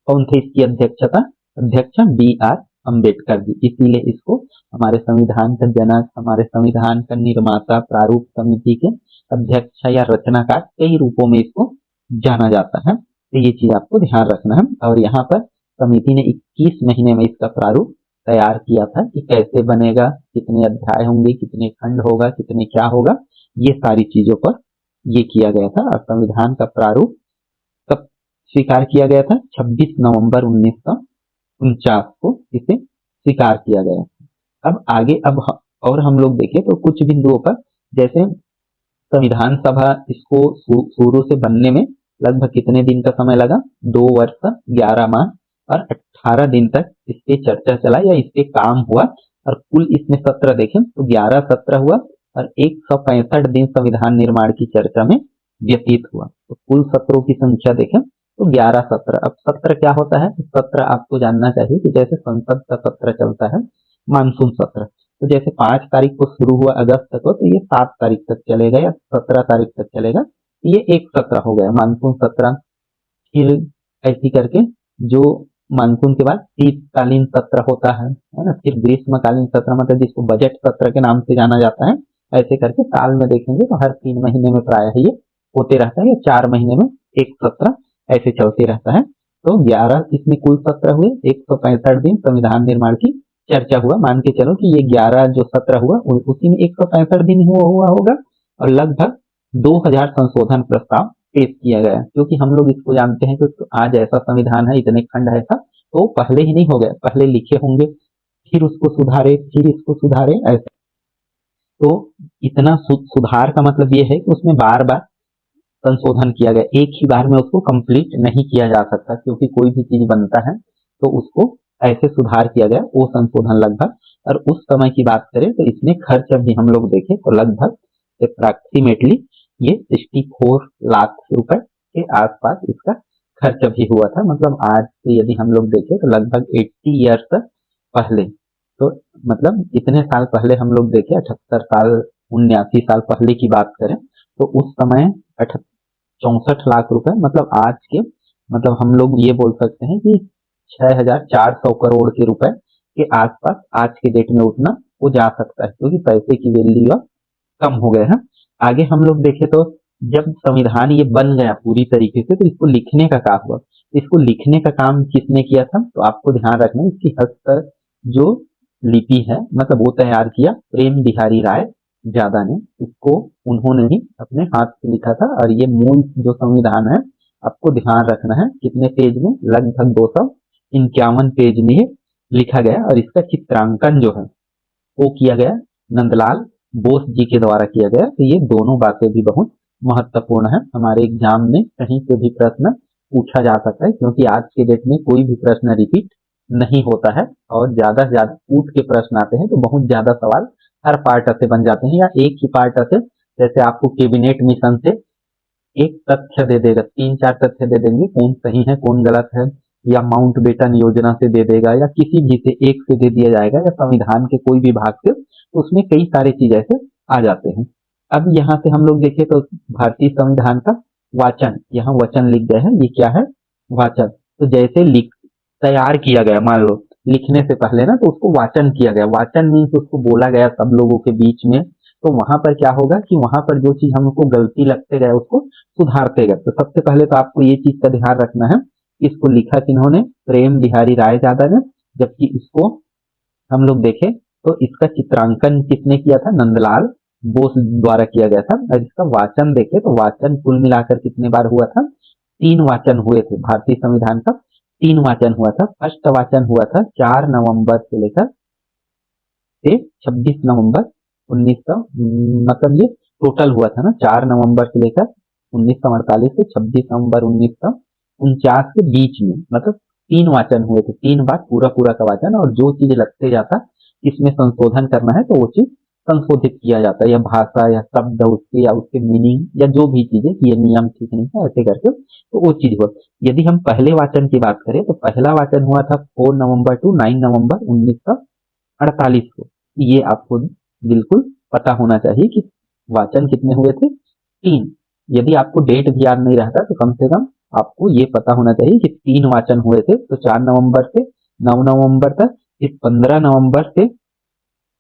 कौन थे इसकी अध्यक्षता, अध्यक्ष B.R. अम्बेडकर जी, इसीलिए इसको हमारे संविधान का जनक, हमारे संविधान का निर्माता, प्रारूप समिति के अध्यक्ष या रचनाकार, कई रूपों में इसको जाना जाता है। तो ये चीज आपको ध्यान रखना है। और यहाँ पर समिति ने 21 महीने में इसका प्रारूप तैयार किया था कि कैसे बनेगा, कितने अध्याय होंगे, कितने खंड होगा, कितने क्या होगा, ये सारी चीजों पर ये किया गया था। और संविधान का प्रारूप कब स्वीकार किया गया था, 26 नवंबर 1949 को इसे स्वीकार किया गया। अब आगे और हम लोग देखें तो कुछ बिंदुओं पर, जैसे संविधान सभा इसको शुरू से बनने में लगभग कितने दिन का समय लगा, 2 वर्ष 11 माह और 18 दिन तक इस पे चर्चा चला या इस पे काम हुआ, और कुल इसमें सत्र देखें तो 11 सत्र हुआ और 165 दिन संविधान निर्माण की चर्चा में व्यतीत हुआ। तो कुल सत्रों की संख्या देखें तो 11 सत्र। अब सत्र क्या होता है, सत्र आपको जानना चाहिए कि जैसे संसद का सत्र चलता है, मानसून सत्र, तो जैसे 5 तारीख को शुरू हुआ अगस्त को, तो ये 7 तारीख तक चलेगा या 17 तारीख तक चलेगा, ये एक सत्र हो गया मानसून सत्र। फिर ऐसी करके जो मानसून के बाद शीतकालीन सत्र होता है ना, फिर ग्रीष्मकालीन सत्र, मतलब जिसको बजट सत्र के नाम से जाना जाता है। ऐसे करके साल में देखेंगे तो हर 3 महीने में प्रायः ये होते रहता है, या 4 महीने में एक सत्र ऐसे चलते रहता है। तो 11 इसमें कुल सत्र हुए, 165 दिन संविधान निर्माण की चर्चा हुआ। मान के चलो कि ये 11 जो सत्र हुआ उसी में 165 दिन हुआ होगा, और लगभग 2000 संशोधन प्रस्ताव पेश किया गया। क्योंकि हम लोग इसको जानते हैं कि आज ऐसा संविधान है, इतने खंड ऐसा तो पहले ही नहीं हो गया, पहले लिखे होंगे, फिर उसको सुधारे, फिर इसको सुधारे, ऐसा। तो इतना सुधार का मतलब ये है कि उसमें बार बार संशोधन किया गया, एक ही बार में उसको कंप्लीट नहीं किया जा सकता, क्योंकि कोई भी चीज बनता है तो उसको ऐसे सुधार किया गया, वो संशोधन लगभग। और उस समय की बात करें तो इसमें खर्च भी हम लोग देखें तो लगभग अप्रॉक्सीमेटली ये 64 लाख रुपए के आसपास इसका खर्च भी हुआ था। मतलब आज से यदि हम लोग देखें तो लगभग 80 ईयर्स पहले, तो मतलब इतने साल पहले हम लोग देखें, 78 साल 79 साल पहले की बात करें, तो उस समय 64 लाख रुपए, मतलब आज के, मतलब हम लोग ये बोल सकते हैं कि 6400 करोड़ के रुपए के आसपास आज के डेट में उतना वो जा सकता है, क्योंकि पैसे की वैल्यू कम हो गए हैं। आगे हम लोग देखें तो जब संविधान ये बन गया पूरी तरीके से, तो इसको लिखने का काम हुआ। इसको लिखने का काम किसने किया था, तो आपको ध्यान रखना इसकी हस्तर जो लिपि है, मतलब वो तैयार किया प्रेम बिहारी राय ज्यादा ने, इसको उन्होंने ही अपने हाथ से लिखा था। और ये मूल जो संविधान है, आपको ध्यान रखना है कितने पेज में, लगभग 251 पेज में ये लिखा गया। और इसका चित्रांकन जो है वो किया गया नंदलाल बोस जी के द्वारा किया गया। तो ये दोनों बातें भी बहुत महत्वपूर्ण है, हमारे एग्जाम में कहीं से भी प्रश्न पूछा जा सकता है, क्योंकि आज के डेट में कोई भी प्रश्न रिपीट नहीं होता है, और ज्यादा से ज्यादा पूछ के प्रश्न आते हैं, तो बहुत ज्यादा सवाल हर पार्ट से बन जाते हैं, या एक ही पार्ट से, जैसे आपको कैबिनेट मिशन से एक तथ्य दे देगा, 3-4 तथ्य दे देंगे, कौन सही है कौन गलत है, या माउंटबेटन योजना से दे देगा या किसी भी से एक से दे दिया जाएगा या संविधान के कोई भी भाग से, तो उसमें कई सारे चीज ऐसे आ जाते हैं। अब यहाँ से हम लोग देखें तो भारतीय संविधान का वाचन, यहाँ वचन लिख गए हैं, ये क्या है, वाचन। तो जैसे लिख तैयार किया गया, मान लो लिखने से पहले ना, तो उसको वाचन किया गया। वाचन मीन्स उसको बोला गया सब लोगों के बीच में। तो वहां पर क्या होगा कि वहां पर जो चीज हमको गलती लगते गए उसको सुधारते गए। तो सबसे पहले तो आपको ये चीज का ध्यान रखना है, इसको लिखा किन्होंने, प्रेम बिहारी राय ज्यादा ने, जबकि इसको हम लोग देखें तो इसका चित्रांकन किसने किया था, नंदलाल बोस द्वारा किया गया था। और इसका वाचन देखे तो वाचन कुल मिलाकर कितने बार हुआ था, 3 वाचन हुए थे। भारतीय संविधान का 3 वाचन हुआ था। फर्स्ट वाचन हुआ था 4 नवंबर से लेकर 26 नवंबर 1900, मतलब ये टोटल हुआ था ना, 4 नवंबर से लेकर 1948 से 26 नवंबर 1949 के बीच में, मतलब 3 वाचन हुए थे। 3 बार पूरा पूरा का वाचन, और जो चीज लगते जाता इसमें संशोधन करना है तो वो चीज संशोधित किया जाता है, या भाषा या शब्द उसके या उसके मीनिंग या जो भी चीजें, ये नियम ठीक नहीं है ऐसे करके, तो वो चीज हुआ। यदि हम पहले वाचन की बात करें तो पहला वाचन हुआ था 4 नवंबर टू 9 नवंबर 1948 को। ये आपको बिल्कुल पता होना चाहिए कि वाचन कितने हुए थे, 3। यदि आपको डेट भी याद नहीं रहता तो कम से कम आपको ये पता होना चाहिए कि 3 वाचन हुए थे। तो 4 नवंबर से 9 नवंबर तक, इस 15 नवंबर से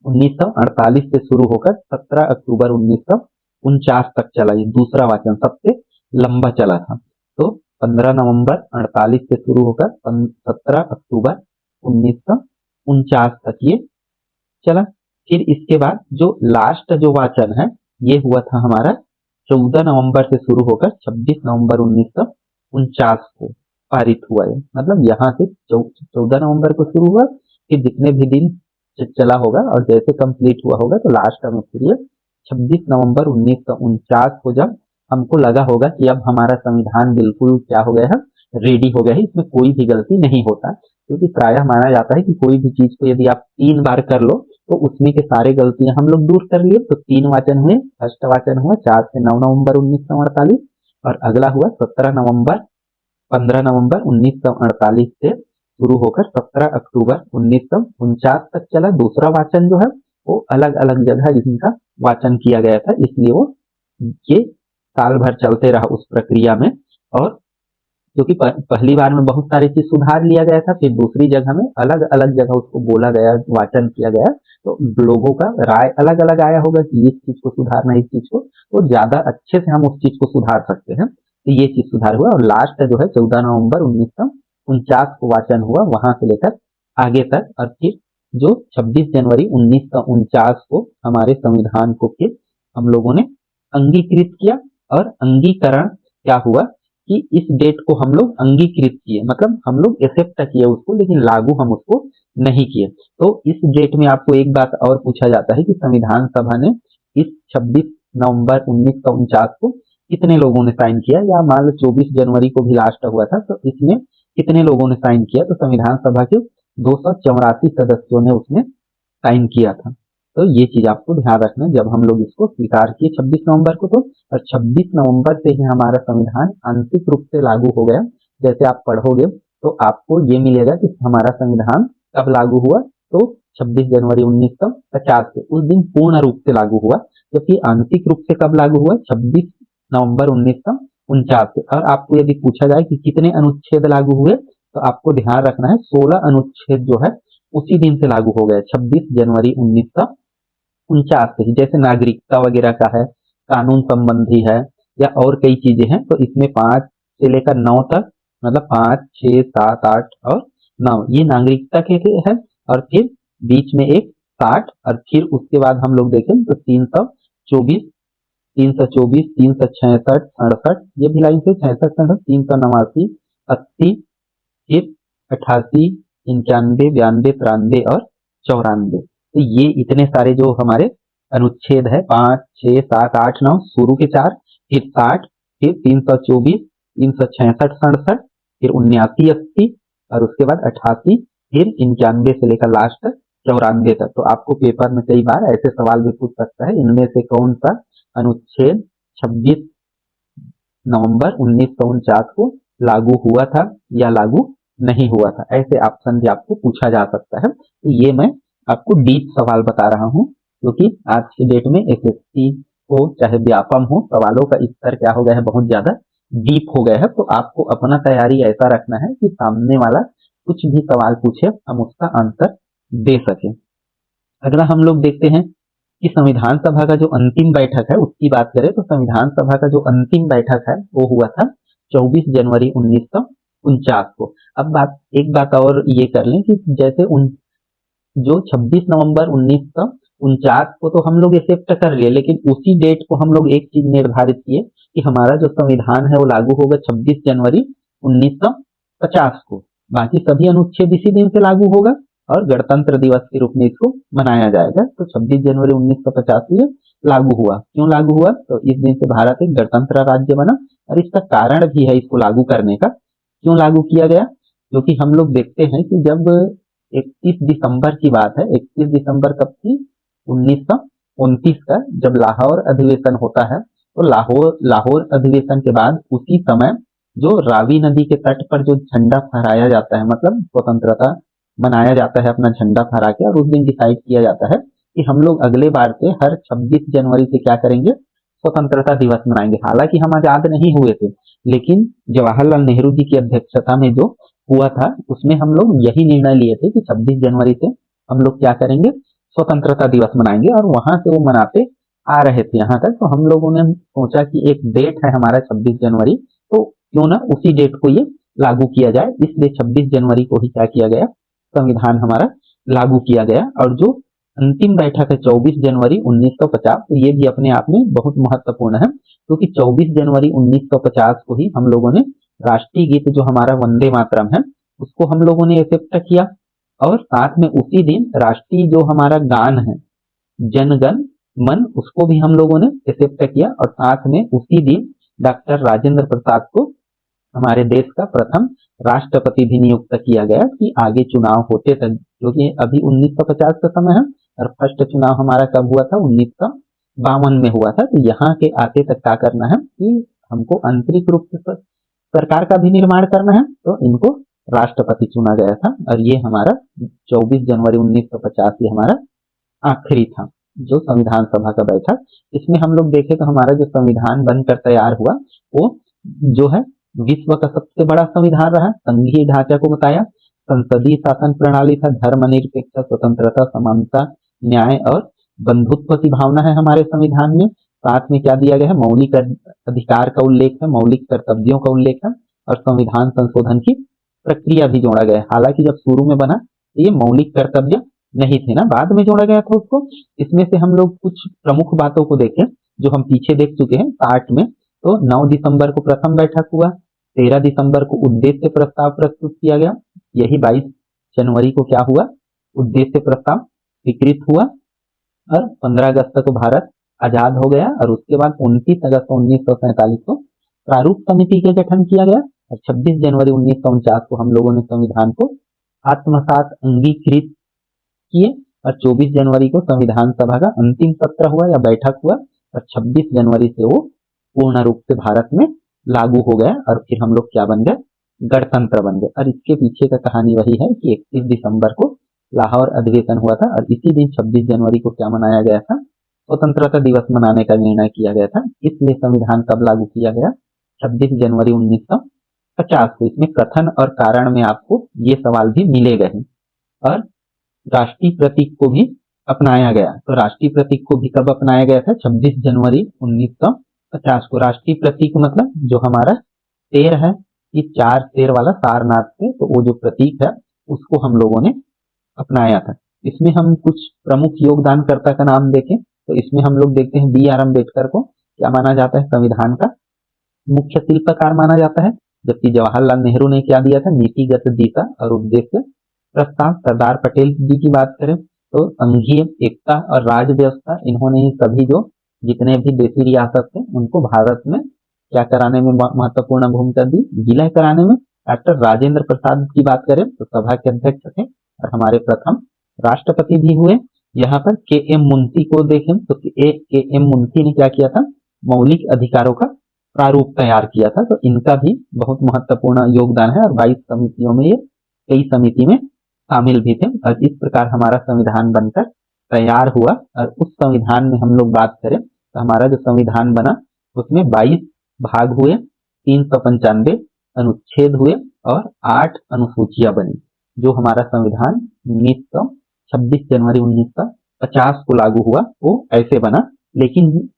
1948 से शुरू होकर 17 अक्टूबर 1949 तक चला। ये दूसरा वाचन सबसे लंबा चला था। तो 15 नवंबर 48 से शुरू होकर 17 अक्टूबर 1949 तक ये चला। फिर इसके बाद जो लास्ट जो वाचन है ये हुआ था हमारा 14 नवंबर से शुरू होकर 26 नवंबर 1949 को पारित हुआ है। मतलब यहाँ से 14 नवंबर को शुरू हुआ, फिर जितने भी दिन चला होगा और जैसे कंप्लीट हुआ होगा तो लास्ट में फिर ये 26 नवंबर 1949 को जब हमको लगा होगा कि अब हमारा संविधान बिल्कुल क्या हो गया है, रेडी हो गया है, इसमें कोई भी गलती नहीं होता। क्योंकि प्रायः माना जाता है कि कोई भी चीज को यदि आप 3 बार कर लो तो उसमें के सारे गलतियां हम लोग दूर कर लिए। तो 3 वाचन हुए। फर्स्ट वाचन हुआ 4 से 9 नवंबर 1948, और अगला हुआ 15 नवंबर 1948 से शुरू होकर 17 अक्टूबर 1949 तक चला। दूसरा वाचन जो है वो अलग अलग जगह इनका वाचन किया गया था, इसलिए वो ये साल भर चलते रहा उस प्रक्रिया में। और क्योंकि पहली बार में बहुत सारी चीज सुधार लिया गया था, फिर दूसरी जगह में अलग अलग जगह उसको बोला गया, वाचन किया गया, तो लोगों का राय अलग अलग आया होगा कि इस चीज को सुधारना, इस चीज को, तो ज्यादा अच्छे से हम उस चीज को सुधार सकते हैं। तो ये चीज सुधार हुआ। और लास्ट जो है 14 नवंबर 1949 को वाचन हुआ, वहां से लेकर आगे तक। और फिर जो 26 जनवरी 1949 को हमारे संविधान को फिर हम लोगों ने अंगीकृत किया। और अंगीकरण क्या हुआ कि इस डेट को हम लोग अंगीकृत किए, मतलब हम लोग एक्सेप्ट किए उसको, लेकिन लागू हम उसको नहीं किए। तो इस डेट में आपको एक बात और पूछा जाता है कि संविधान सभा ने इस 26 नवंबर 1949 को कितने लोगों ने साइन किया, या मान लो 24 जनवरी को भी लास्ट हुआ था, तो इसमें कितने लोगों ने साइन किया। तो संविधान सभा के 284 सदस्यों ने उसमें साइन किया था। तो ये चीज आपको ध्यान रखना जब हम लोग इसको स्वीकार किए 26 नवंबर को। तो और 26 नवंबर से ही हमारा संविधान आंशिक रूप से लागू हो गया। जैसे आप पढ़ोगे तो आपको ये मिलेगा कि हमारा संविधान कब लागू हुआ, तो 26 जनवरी 1950 से उस दिन पूर्ण रूप से लागू हुआ। जबकि आंशिक रूप से कब लागू हुआ, 26 नवंबर 1949 से। और आपको यदि पूछा जाए कि कितने अनुच्छेद लागू हुए, तो आपको ध्यान रखना है 16 अनुच्छेद जो है उसी दिन से लागू हो गया, 26 जनवरी 1949 से ही। जैसे नागरिकता वगैरह का है, कानून संबंधी है, या और कई चीजें हैं, तो इसमें 5 से लेकर 9 तक, मतलब 5, 6, 7, 8 और 9 ये नागरिकता के लिए है। और फिर बीच में एक 60, और फिर उसके बाद हम लोग देखें तो 324, 324, 366, 68, ये भी लाइन से 66, 389, 80, फिर 88, 91, 92, 93 और 94। तो ये इतने सारे जो हमारे अनुच्छेद है, 5, 6, 7, 8, 9 शुरू के 4, फिर 60, फिर 324, 366, 67, फिर 79, 80, और उसके बाद 88, फिर 91 से लेकर लास्ट तक 94 तक। तो आपको पेपर में कई बार ऐसे सवाल भी पूछ सकता है, इनमें से कौन सा अनुच्छेद 26 नवंबर 1949 को लागू हुआ था या लागू नहीं हुआ था। ऐसे ऑप्शन भी आपको पूछा जा सकता है। तो ये मैं आपको डीप सवाल बता रहा हूँ, क्योंकि आज की डेट में एसएससी हो चाहे व्यापम हो, सवालों का स्तर क्या हो गया है, बहुत ज्यादा डीप हो गया है। तो आपको अपना तैयारी ऐसा रखना है कि सामने वाला कुछ भी सवाल पूछे हम उसका आंसर दे सके। अगला हम लोग देखते हैं कि संविधान सभा का जो अंतिम बैठक है उसकी बात करें तो संविधान सभा का जो अंतिम बैठक है वो हुआ था 24 जनवरी 1949 को। अब एक बात और ये कर लें कि जैसे जो 26 नवंबर 1949 को तो हम लोग एक्सेप्ट कर लिए, लेकिन उसी डेट को हम लोग एक चीज निर्धारित किए कि हमारा जो संविधान है वो लागू होगा 26 जनवरी 1950 को। बाकी सभी अनुच्छेद इसी दिन से लागू होगा और गणतंत्र दिवस के रूप में इसको मनाया जाएगा। तो 26 जनवरी 1950 में लागू हुआ। क्यों लागू हुआ? तो इस दिन से भारत एक गणतंत्र राज्य बना और इसका कारण भी है इसको लागू करने का। क्यों लागू किया गया? क्योंकि हम लोग देखते हैं कि जब 31 दिसंबर की बात है, 31 दिसंबर कब की? 1929 का, जब लाहौर अधिवेशन होता है तो लाहौर अधिवेशन के बाद उसी समय जो रावी नदी के तट पर जो झंडा फहराया जाता है, मतलब स्वतंत्रता मनाया जाता है अपना झंडा फहरा के, और उस दिन डिसाइड किया जाता है कि हम लोग अगले बार से हर 26 जनवरी से क्या करेंगे? स्वतंत्रता दिवस मनाएंगे। हालांकि हम आजाद नहीं हुए थे, लेकिन जवाहरलाल नेहरू जी की अध्यक्षता में जो हुआ था उसमें हम लोग यही निर्णय लिए थे कि 26 जनवरी से हम लोग क्या करेंगे? स्वतंत्रता दिवस मनाएंगे। और वहां से वो मनाते आ रहे थे यहाँ तक। तो हम लोगों ने सोचा कि एक डेट है हमारा 26 जनवरी, तो क्यों ना उसी डेट को ये लागू किया जाए। इसलिए 26 जनवरी को ही क्या किया गया? संविधान हमारा लागू किया गया। और जो अंतिम बैठक है 24 जनवरी 1950, तो ये भी अपने आप में बहुत महत्वपूर्ण है, क्योंकि 24 जनवरी 1950 को ही हम लोगों ने राष्ट्रीय गीत जो हमारा वंदे मातरम है उसको हम लोगों ने एक्सेप्ट किया। और साथ में उसी दिन राष्ट्रीय जो हमारा गान है जनगण मन, उसको भी हम लोगों ने एक्सेप्ट किया। और साथ में उसी दिन डॉक्टर राजेंद्र प्रसाद को हमारे देश का प्रथम राष्ट्रपति भी नियुक्त किया गया कि आगे चुनाव होते थे, क्योंकि अभी 1950 का समय है और फर्स्ट चुनाव हमारा कब हुआ था? 1952 में हुआ था। तो यहाँ के आते तक क्या करना है कि हमको आंतरिक रूप से सरकार का भी निर्माण करना है, तो इनको राष्ट्रपति चुना गया था। और ये हमारा 24 जनवरी 1950 ये हमारा आखिरी था जो संविधान सभा का बैठक। इसमें हम लोग देखें तो हमारा जो संविधान बनकर तैयार हुआ वो जो है विश्व का सबसे बड़ा संविधान रहा। संघीय ढांचा को बताया, संसदीय शासन प्रणाली था, धर्मनिरपेक्षता, स्वतंत्रता, समानता, न्याय और बंधुत्व की भावना है हमारे संविधान में। साथ में क्या दिया गया है? मौलिक अधिकार का उल्लेख है, मौलिक कर्तव्यों का उल्लेख है और संविधान संशोधन की प्रक्रिया भी जोड़ा गया है। हालांकि जब शुरू में बना तो ये मौलिक कर्तव्य नहीं थे ना, बाद में जोड़ा गया था उसको। इसमें से हम लोग कुछ प्रमुख बातों को देखें जो हम पीछे देख चुके हैं पार्ट में। तो 9 दिसंबर को प्रथम बैठक हुआ, 13 दिसंबर को उद्देश्य प्रस्ताव प्रस्तुत किया गया, यही 22 जनवरी को क्या हुआ? उद्देश्य प्रस्ताव स्वीकृत हुआ और 15 अगस्त को भारत आजाद हो गया। और उसके बाद 29 अगस्त 1947 को प्रारूप समिति का गठन किया गया और 26 जनवरी 1949 को हम लोगों ने संविधान को आत्मसात अंगीकृत किए। और 24 जनवरी को संविधान सभा का अंतिम सत्र हुआ या बैठक हुआ और 26 जनवरी से वो पूर्ण रूप से भारत में लागू हो गया। और फिर हम लोग क्या बन गए? गणतंत्र बन गए। और इसके पीछे का कहानी वही है कि 31 दिसंबर को लाहौर अधिवेशन हुआ था और इसी दिन 26 जनवरी को क्या मनाया गया था? स्वतंत्रता दिवस मनाने का निर्णय किया गया था। इसलिए संविधान कब लागू किया गया? 26 जनवरी 1950 को। इसमें कथन और कारण में आपको ये सवाल भी मिले गए। और राष्ट्रीय प्रतीक को भी अपनाया गया। तो राष्ट्रीय प्रतीक को भी कब अपनाया गया था? 26 जनवरी 1950 को। राष्ट्रीय प्रतीक मतलब जो हमारा शेर है, कि 4 शेर वाला सारनाथ से, तो वो जो प्रतीक है उसको हम लोगों ने अपनाया था। इसमें हम कुछ प्रमुख योगदानकर्ता का नाम देखें तो इसमें हम लोग देखते हैं BR अम्बेडकर को क्या माना जाता है? संविधान का मुख्य शिल्पकार माना जाता है। जबकि जवाहरलाल नेहरू ने क्या दिया था? नीतिगत दिशा और उद्देश्य प्रस्ताव। सरदार पटेल जी की बात करें तो संघीय एकता और राज्य व्यवस्था, इन्होंने ही सभी जो जितने भी देशी रियासत थे उनको भारत में क्या कराने में महत्वपूर्ण भूमिका दी? विलय कराने में। डॉक्टर राजेंद्र प्रसाद की बात करें तो सभा के अध्यक्ष थे और हमारे प्रथम राष्ट्रपति भी हुए। यहाँ पर KM मुंशी को देखें तो KM मुंशी ने क्या किया था? मौलिक अधिकारों का प्रारूप तैयार किया था। तो इनका भी बहुत महत्वपूर्ण योगदान है और 22 समितियों में ये कई समिति में शामिल भी थे। और इस प्रकार हमारा संविधान बनकर तैयार हुआ। और उस संविधान में हम लोग बात करें तो हमारा जो संविधान बना उसमें 22 भाग हुए, 395 अनुच्छेद हुए और 8 अनुसूचियां बनी। जो हमारा संविधान 26 जनवरी 1950 को लागू हुआ वो ऐसे बना। लेकिन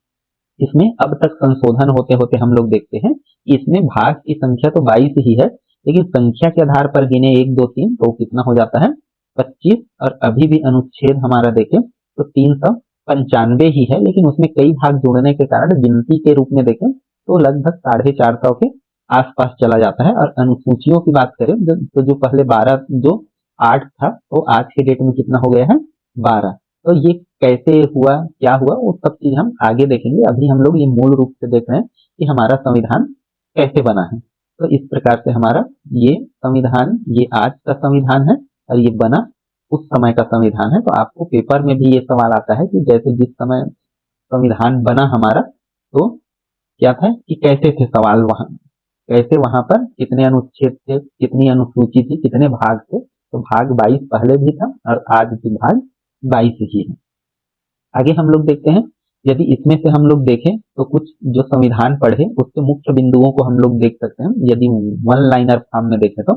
इसमें अब तक संशोधन होते होते हम लोग देखते हैं कि इसमें भाग की संख्या तो 22 ही है, लेकिन संख्या के आधार पर गिने 1 2 3 तो कितना हो जाता है 25। और अभी भी अनुच्छेद हमारा देखें तो 395 ही है, लेकिन उसमें कई भाग जुड़ने के कारण गिनती के रूप में देखें तो लगभग 450 के आसपास चला जाता है। और अनुसूचियों की बात करें तो जो पहले 12 जो 8 था वो आज के डेट में कितना हो गया है 12। तो ये कैसे हुआ क्या हुआ वो सब चीज हम आगे देखेंगे। अभी हम लोग ये मूल रूप से देख रहे हैं कि हमारा संविधान कैसे बना है। तो इस प्रकार से हमारा ये संविधान ये आज का संविधान है और ये बना उस समय का संविधान है। तो आपको पेपर में भी ये सवाल आता है कि जैसे जिस समय संविधान बना हमारा तो क्या था कि कैसे थे सवाल वहां, कैसे वहां पर कितने अनुच्छेद थे, कितनी अनुसूची थी, कितने भाग थे। तो भाग 22 पहले भी था और आज भी भाग 22 ही है। आगे हम लोग देखते हैं, यदि इसमें से हम लोग देखें तो कुछ जो संविधान पढ़े उसके मुख्य बिंदुओं को हम लोग देख सकते हैं। यदि वन लाइनर फॉर्म में देखें तो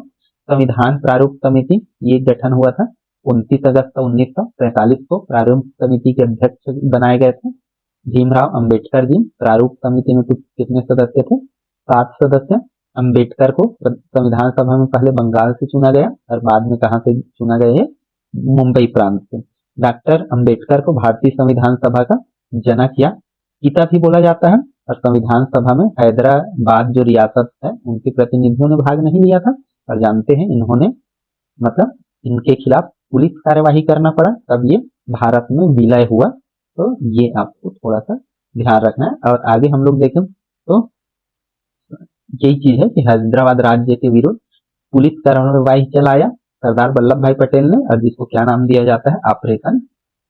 संविधान प्रारूप समिति ये गठन हुआ था 29 अगस्त 1943 को। प्रारूप समिति के अध्यक्ष बनाए गए थे भीमराव अंबेडकर जी। प्रारूप समिति में कुछ कितने सदस्य थे 7 सदस्य। अंबेडकर को संविधान सभा में पहले बंगाल से चुना गया और बाद में कहां से चुना गया है मुंबई प्रांत से। डॉक्टर अंबेडकर को भारतीय संविधान सभा का जनक या पिता भी बोला जाता है। और संविधान सभा में हैदराबाद जो रियासत है उनके प्रतिनिधियों ने भाग नहीं लिया था। और जानते हैं इन्होंने मतलब इनके खिलाफ पुलिस कार्यवाही करना पड़ा तब ये भारत में विलय हुआ। तो ये आपको थोड़ा सा ध्यान रखना है। और आगे हम लोग देखें तो यही चीज है कि हैदराबाद राज्य के विरुद्ध पुलिस कार्रवाई चलाया सरदार वल्लभ भाई पटेल ने, और जिसको क्या नाम दिया जाता है ऑपरेशन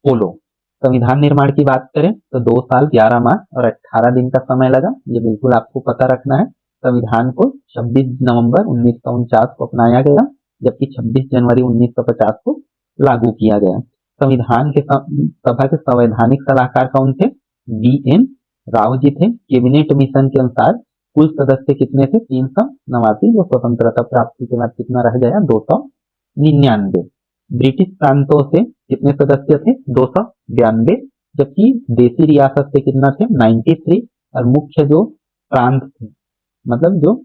पोलो। संविधान निर्माण की बात करें तो 2 साल 11 माह और 18 दिन का समय लगा। ये बिल्कुल आपको पता रखना है। संविधान को 26 नवंबर 1949 को अपनाया गया, जबकि 26 जनवरी 1950 को लागू किया गया। संविधान के सभा के संवैधानिक सलाहकार कौन थे BN राव जी थे। कैबिनेट मिशन के अनुसार कुल सदस्य कितने थे 389। जो स्वतंत्रता प्राप्ति के बाद कितना रह गया 299। ब्रिटिश प्रांतों से कितने सदस्य थे 292, जबकि देसी रियासत से कितना थे 93। और मुख्य जो प्रांत थे मतलब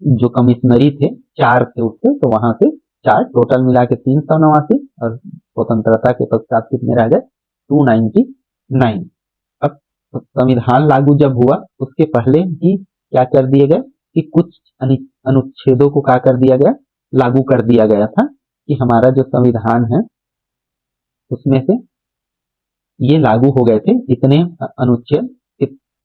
जो कमिश्नरी थे 4 थे उससे, तो वहां से 4 टोटल मिला के 389। और स्वतंत्रता के पश्चात कितने रह गए 299। अब संविधान लागू जब हुआ उसके पहले ही क्या कर दिए गए कि कुछ अनुच्छेदों को क्या कर दिया गया लागू कर दिया गया था कि हमारा जो संविधान है उसमें से ये लागू हो गए थे इतने अनुच्छेद।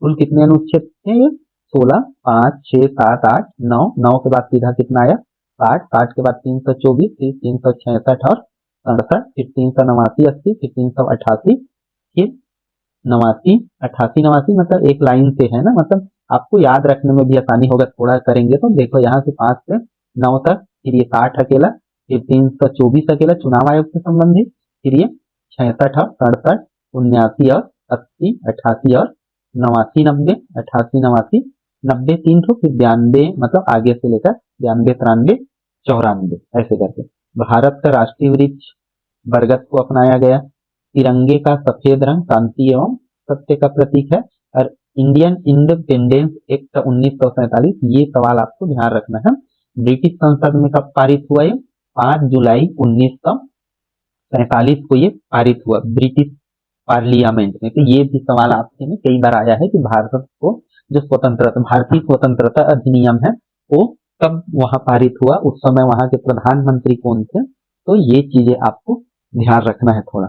कुल कितने अनुच्छेद थे ये 16, 5, 6, 7, 8, 9। 9 के बाद सीधा कितना आया 60, 60 के बाद 324, फिर 366 और 67, फिर 389, 80, फिर 388, फिर 89, 88, 89 मतलब एक लाइन से है ना। मतलब आपको याद रखने में भी आसानी होगा थोड़ा करेंगे तो। देखो यहाँ से 5 से 9 तक, फिर ये 60 अकेला, फिर 324 अकेला चुनाव आयोग से संबंधित, फिर ये 66 और 67, 79 और 80, 88 और 89, 90, 88, 89, 90 3 ठो, फिर 92 मतलब आगे से लेकर 92, 93, 94 ऐसे करके। भारत का राष्ट्रीय वृक्ष बरगद को अपनाया गया। तिरंगे का सफेद रंग शांति एवं सत्य का प्रतीक है। और इंडियन इंडिपेंडेंस एक्ट 1947 ये सवाल आपको ध्यान रखना है। ब्रिटिश संसद में कब पारित हुआ ये 5 जुलाई 1947 को ये पारित हुआ ब्रिटिश पार्लियामेंट में। तो ये भी सवाल आपके में कई बार आया है कि भारत को जो स्वतंत्रता भारतीय स्वतंत्रता अधिनियम है वो कब वहां पारित हुआ, उस समय वहां के प्रधानमंत्री कौन थे। तो ये चीजें आपको ध्यान रखना है थोड़ा।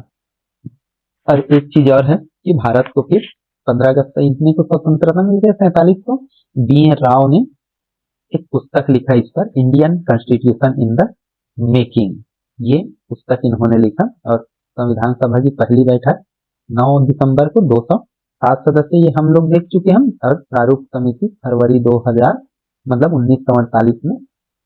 और एक चीज और है कि भारत को फिर 15 अगस्त इतने को स्वतंत्रता मिल गई 47 को। BN राव ने एक पुस्तक लिखा इस पर, Indian constitution in the making. ये पुस्तक इन्होंने लिखा। और संविधान सभा की पहली बैठक 9 दिसंबर को 207 सदस्य ये हम लोग देख चुके हैं। और प्रारूप समिति फरवरी 2000 मतलब 1948 में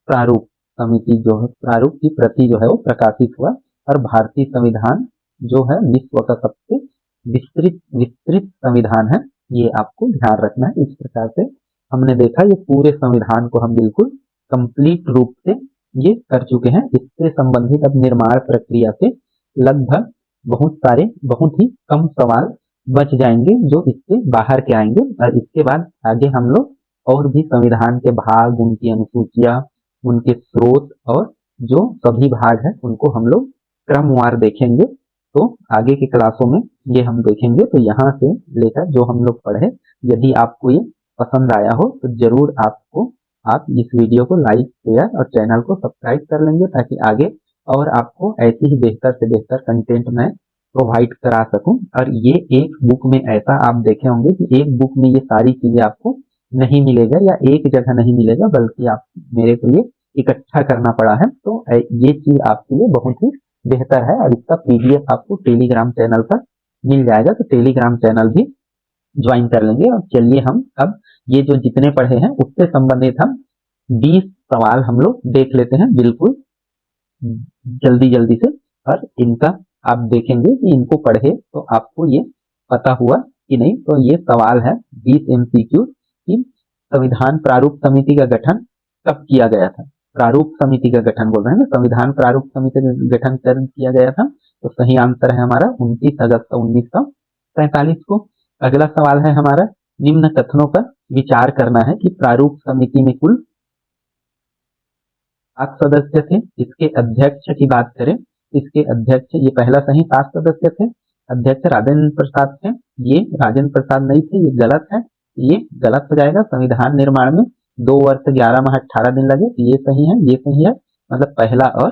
प्रारूप समिति जो है प्रारूप की प्रति जो है वो प्रकाशित हुआ और भारतीय संविधान जो है विश्व का सबसे विस्तृत संविधान है। ये आपको ध्यान रखना है। इस प्रकार से हमने देखा ये पूरे संविधान को हम बिल्कुल कंप्लीट रूप से ये कर चुके हैं। इससे संबंधित अब निर्माण प्रक्रिया से लगभग बहुत ही कम सवाल बच जाएंगे जो इससे बाहर के आएंगे। और इसके बाद आगे हम लोग और भी संविधान के भाग, उनकी अनुसूचियां, उनके स्रोत और जो सभी भाग है उनको हम लोग क्रमवार देखेंगे। तो आगे की क्लासों में ये हम देखेंगे। तो यहाँ से लेकर जो हम लोग पढ़े, यदि आपको ये पसंद आया हो तो जरूर आप इस वीडियो को लाइक, शेयर और चैनल को सब्सक्राइब कर लेंगे ताकि आगे और आपको ऐसी ही बेहतर से बेहतर कंटेंट मैं प्रोवाइड करा सकूं। और ये एक बुक में ऐसा आप देखे होंगे कि एक बुक में ये सारी चीजें आपको नहीं मिलेगा या एक जगह नहीं मिलेगा, बल्कि आप मेरे को ये इकट्ठा करना पड़ा है। तो ये चीज आपके लिए बहुत ही बेहतर है और इसका पीडीएफ आपको टेलीग्राम चैनल पर मिल जाएगा। तो टेलीग्राम चैनल भी ज्वाइन कर लेंगे। और चलिए हम अब ये जो जितने पढ़े हैं उससे संबंधित हम 20 सवाल हम लोग देख लेते हैं बिल्कुल जल्दी से। और इनका आप देखेंगे कि इनको पढ़े तो आपको ये पता हुआ कि नहीं। तो ये सवाल है 20 एमसीक्यू कि संविधान प्रारूप समिति का गठन कब किया गया था। प्रारूप समिति का गठन बोल रहे हैं ना, संविधान प्रारूप समिति का गठन कब किया गया था। तो सही आंसर है हमारा 29 अगस्त 1947 को। अगला सवाल है हमारा, निम्न कथनों पर विचार करना है कि प्रारूप समिति में कुल 7 सदस्य थे। इसके अध्यक्ष की बात करें, इसके अध्यक्ष ये पहला सही 7 सदस्य थे। अध्यक्ष राजेंद्र प्रसाद थे। ये राजेंद्र प्रसाद नहीं थे, ये गलत है, ये गलत हो जाएगा। संविधान निर्माण में 2 वर्ष 11 माह 18 दिन लगे, ये सही है, ये सही है। मतलब पहला और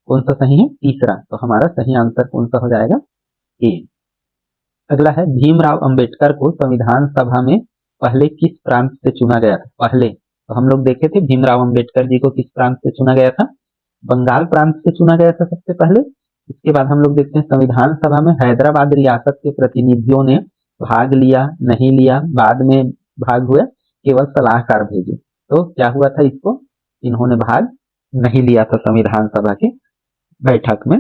कौन सा सही है, तीसरा। तो हमारा सही आंसर कौन सा हो जाएगा, ए। अगला है, भीमराव अंबेडकर को संविधान सभा में पहले किस प्रांत से चुना गया था। पहले तो हम लोग देखे थे भीमराव अंबेडकर जी को किस प्रांत से चुना गया था, बंगाल प्रांत से चुना गया था सबसे पहले। इसके बाद हम लोग देखते हैं संविधान सभा में हैदराबाद रियासत के प्रतिनिधियों ने भाग लिया, नहीं लिया, बाद में भाग हुए, केवल सलाहकार भेजे। तो क्या हुआ था, इसको इन्होंने भाग नहीं लिया था संविधान सभा की बैठक में।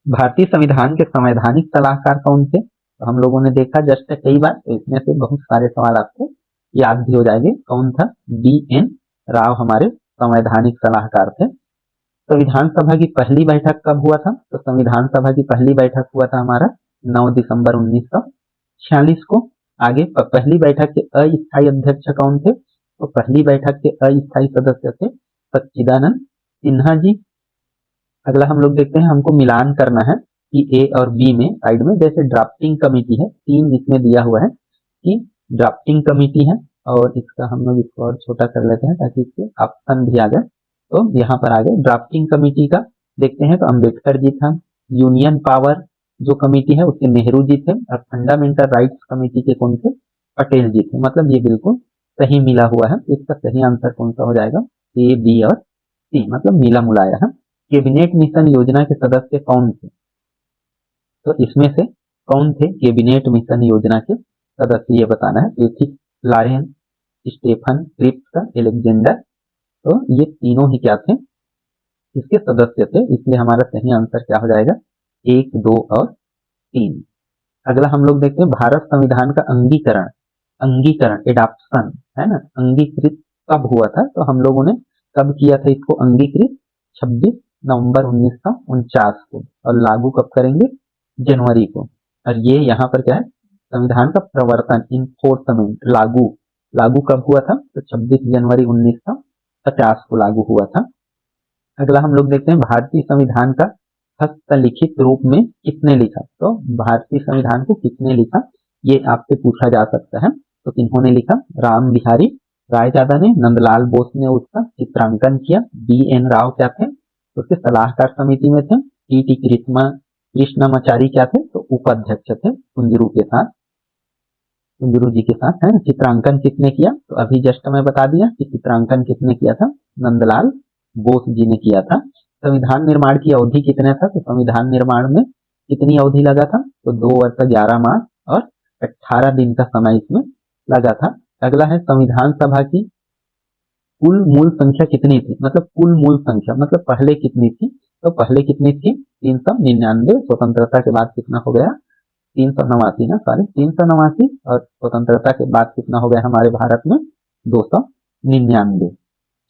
भारतीय संविधान के संवैधानिक सलाहकार कौन थे, तो हम लोगों ने देखा जस्ट कई बार, तो इसमें से बहुत सारे सवाल आपको याद भी हो जाएंगे। कौन था, BN राव हमारे संवैधानिक सलाहकार थे। संविधान सभा की पहली बैठक कब हुआ था, तो संविधान सभा की पहली बैठक हुआ था हमारा 9 दिसंबर 1946 को। आगे पहली बैठक के अस्थायी अध्यक्ष कौन थे, तो पहली बैठक के अस्थायी सदस्य थे सच्चिदानंद सिन्हा जी। अगला हम लोग देखते हैं, हमको मिलान करना है कि ए और बी में साइड में जैसे ड्राफ्टिंग कमेटी है, 3 इसमें दिया हुआ है कि ड्राफ्टिंग कमेटी है। और इसका हम लोग इसको और छोटा कर लेते हैं ताकि इसके ऑप्शन भी आ जाए। तो यहाँ पर आगे ड्राफ्टिंग कमेटी का देखते हैं, तो अंबेडकर जी था। यूनियन पावर जो कमेटी है उसके नेहरू जी थे। और फंडामेंटल राइट्स कमेटी के कौन थे, पटेल जी थे। मतलब ये बिल्कुल सही मिला हुआ है। इसका सही आंसर कौन सा हो जाएगा, ए, बी और सी, मतलब मिला मुलाया है। कैबिनेट मिशन योजना के सदस्य कौन थे, तो इसमें से कौन थे कैबिनेट मिशन योजना के सदस्य, ये बताना है। Pethick Lawrence, Stafford Cripps, Alexander. तो ये तीनों ही क्या थे, इसके सदस्य थे। इसलिए हमारा सही आंसर क्या हो जाएगा, 1, 2 और 3। अगला हम लोग देखते हैं, भारत संविधान का अंगीकरण एडॉप्शन है ना, अंगीकृत कब हुआ था। तो हम लोगों ने कब किया था इसको अंगीकृत, 26 नवंबर 1949 को। और लागू कब करेंगे, जनवरी को। और ये यहाँ पर क्या है, संविधान का प्रवर्तन इन्फोर्समेंट लागू कब हुआ था, तो 26 जनवरी 1950 को लागू हुआ था। अगला हम लोग देखते हैं, भारतीय संविधान का हस्तलिखित रूप में किसने लिखा। तो भारतीय संविधान को किसने लिखा, ये आपसे पूछा जा सकता है। तो किन्होंने लिखा, राम बिहारी रायजादा ने, नंदलाल बोस ने उसका चित्रांकन किया। BN राव क्या थे, उसके सलाहकार समिति में थे। TT कृष्णमाचारी क्या थे, तो उपाध्यक्ष थे कुंजरू जी के साथ है। चित्रांकन किसने किया, तो अभी जस्ट मैं बता दिया कि चित्रांकन किसने किया था, नंदलाल बोस जी ने किया था। संविधान निर्माण की अवधि कितना था, तो संविधान निर्माण में कितनी अवधि लगा था, तो 2 वर्ष 11 माह और 18 दिन का समय इसमें लगा था। अगला है, संविधान सभा की कुल मूल संख्या कितनी थी, मतलब कुल मूल संख्या मतलब पहले कितनी थी, तो पहले कितनी थी 399, स्वतंत्रता के बाद कितना हो गया 389 ना, सॉरी 389, और स्वतंत्रता के बाद कितना हो गया हमारे भारत में 299।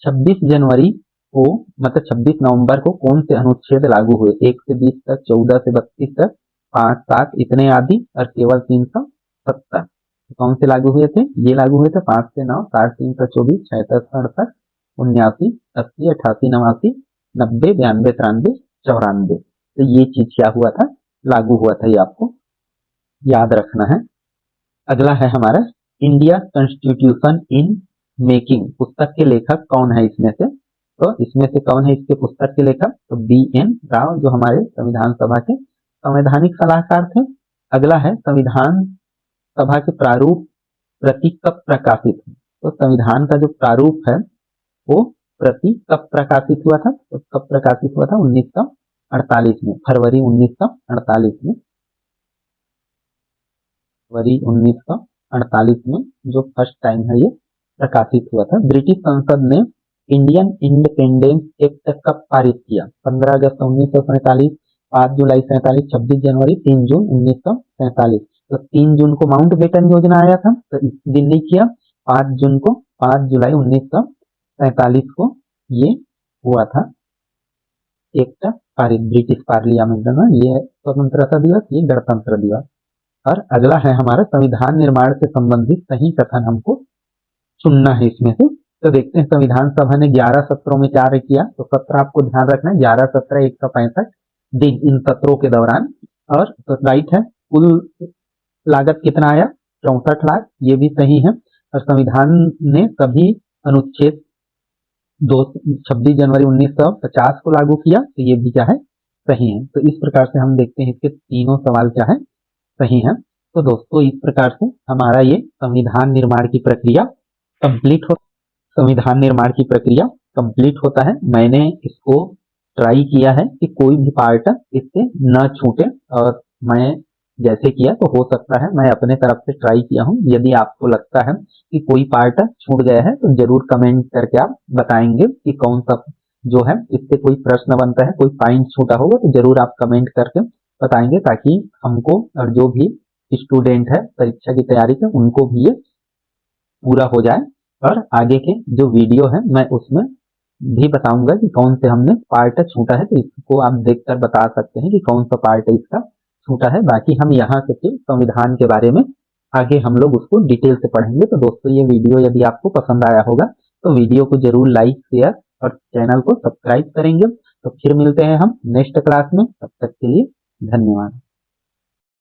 26 जनवरी को मतलब 26 नवंबर को कौन से अनुच्छेद लागू हुए, 1 से 20 तक, 14 से 32 तक, 5, 7 इतने आदि और केवल 370 कौन से लागू हुए थे, ये लागू हुए थे 5 से 9, 60, 324, 66, 68, 79, 80, 88, 89, 90, 92, 93, 94। तो ये चीज क्या हुआ था, लागू हुआ था, ये आपको याद रखना है। अगला है हमारा इंडिया कॉन्स्टिट्यूशन इन मेकिंग, पुस्तक के लेखक कौन है इसमें से, तो इसमें से कौन है इसके पुस्तक के लेखक, तो BN राव जो हमारे संविधान सभा के संवैधानिक सलाहकार थे। अगला है संविधान सभा के प्रारूप प्रति कब प्रकाशित, तो संविधान का जो प्रारूप है वो प्रति कब प्रकाशित हुआ था, तो कब प्रकाशित हुआ था 1948 में, फरवरी 1948 में, फरवरी 1948 में जो फर्स्ट टाइम है ये प्रकाशित हुआ था। ब्रिटिश संसद ने इंडियन इंडिपेंडेंस एक्ट कब पारित किया, 15 अगस्त 1947, 5 जुलाई 47, 26 जनवरी, 3 जून 1947। तो 3 जून को माउंट बेटन योजना आया था, तो इस दिन नहीं किया, 5 जून को, 5 जुलाई 1947 को ये हुआ था एक्ट पारित ब्रिटिश पार्लियामेंट में, ये स्वतंत्रता दिवस, ये गणतंत्र दिवस। और अगला है हमारा संविधान निर्माण से संबंधित सही कथन हमको चुनना है इसमें से। तो देखते हैं संविधान सभा ने 11 सत्रों में कार्य किया, तो सत्र आपको ध्यान रखना है, 11 सत्र 165 दिन इन सत्रों के दौरान। और तो राइट है, कुल लागत कितना आया 64 लाख, ये भी सही है। और संविधान ने सभी अनुच्छेद 26 जनवरी 1950 को लागू किया, तो ये भी क्या है सही है। तो इस प्रकार से हम देखते हैं इसके तीनों सवाल क्या है सही है। तो दोस्तों इस प्रकार से हमारा ये संविधान निर्माण की प्रक्रिया कंप्लीट हो, संविधान निर्माण की प्रक्रिया कंप्लीट होता है। मैंने इसको ट्राई किया है कि कोई भी पार्ट इससे न छूटे, और मैं जैसे किया तो हो सकता है मैं अपने तरफ से ट्राई किया हूँ। यदि आपको लगता है कि कोई पार्ट छूट गया है तो जरूर कमेंट करके आप बताएंगे कि कौन सा जो है इससे कोई प्रश्न बनता है, कोई पॉइंट छूटा होगा तो जरूर आप कमेंट करके बताएंगे, ताकि हमको और जो भी स्टूडेंट है परीक्षा की तैयारी के उनको भी ये पूरा हो जाए। और आगे के जो वीडियो है मैं उसमें भी बताऊंगा कि कौन से हमने पार्ट छूटा है, तो इसको आप देखकर बता सकते हैं कि कौन सा पार्ट इसका छूटा है। बाकी हम यहाँ से फिर संविधान के बारे में आगे हम लोग उसको डिटेल से पढ़ेंगे। तो दोस्तों ये वीडियो यदि आपको पसंद आया होगा तो वीडियो को जरूर लाइक, शेयर और चैनल को सब्सक्राइब करेंगे। तो फिर मिलते हैं हम नेक्स्ट क्लास में, तब तक के लिए धन्यवाद।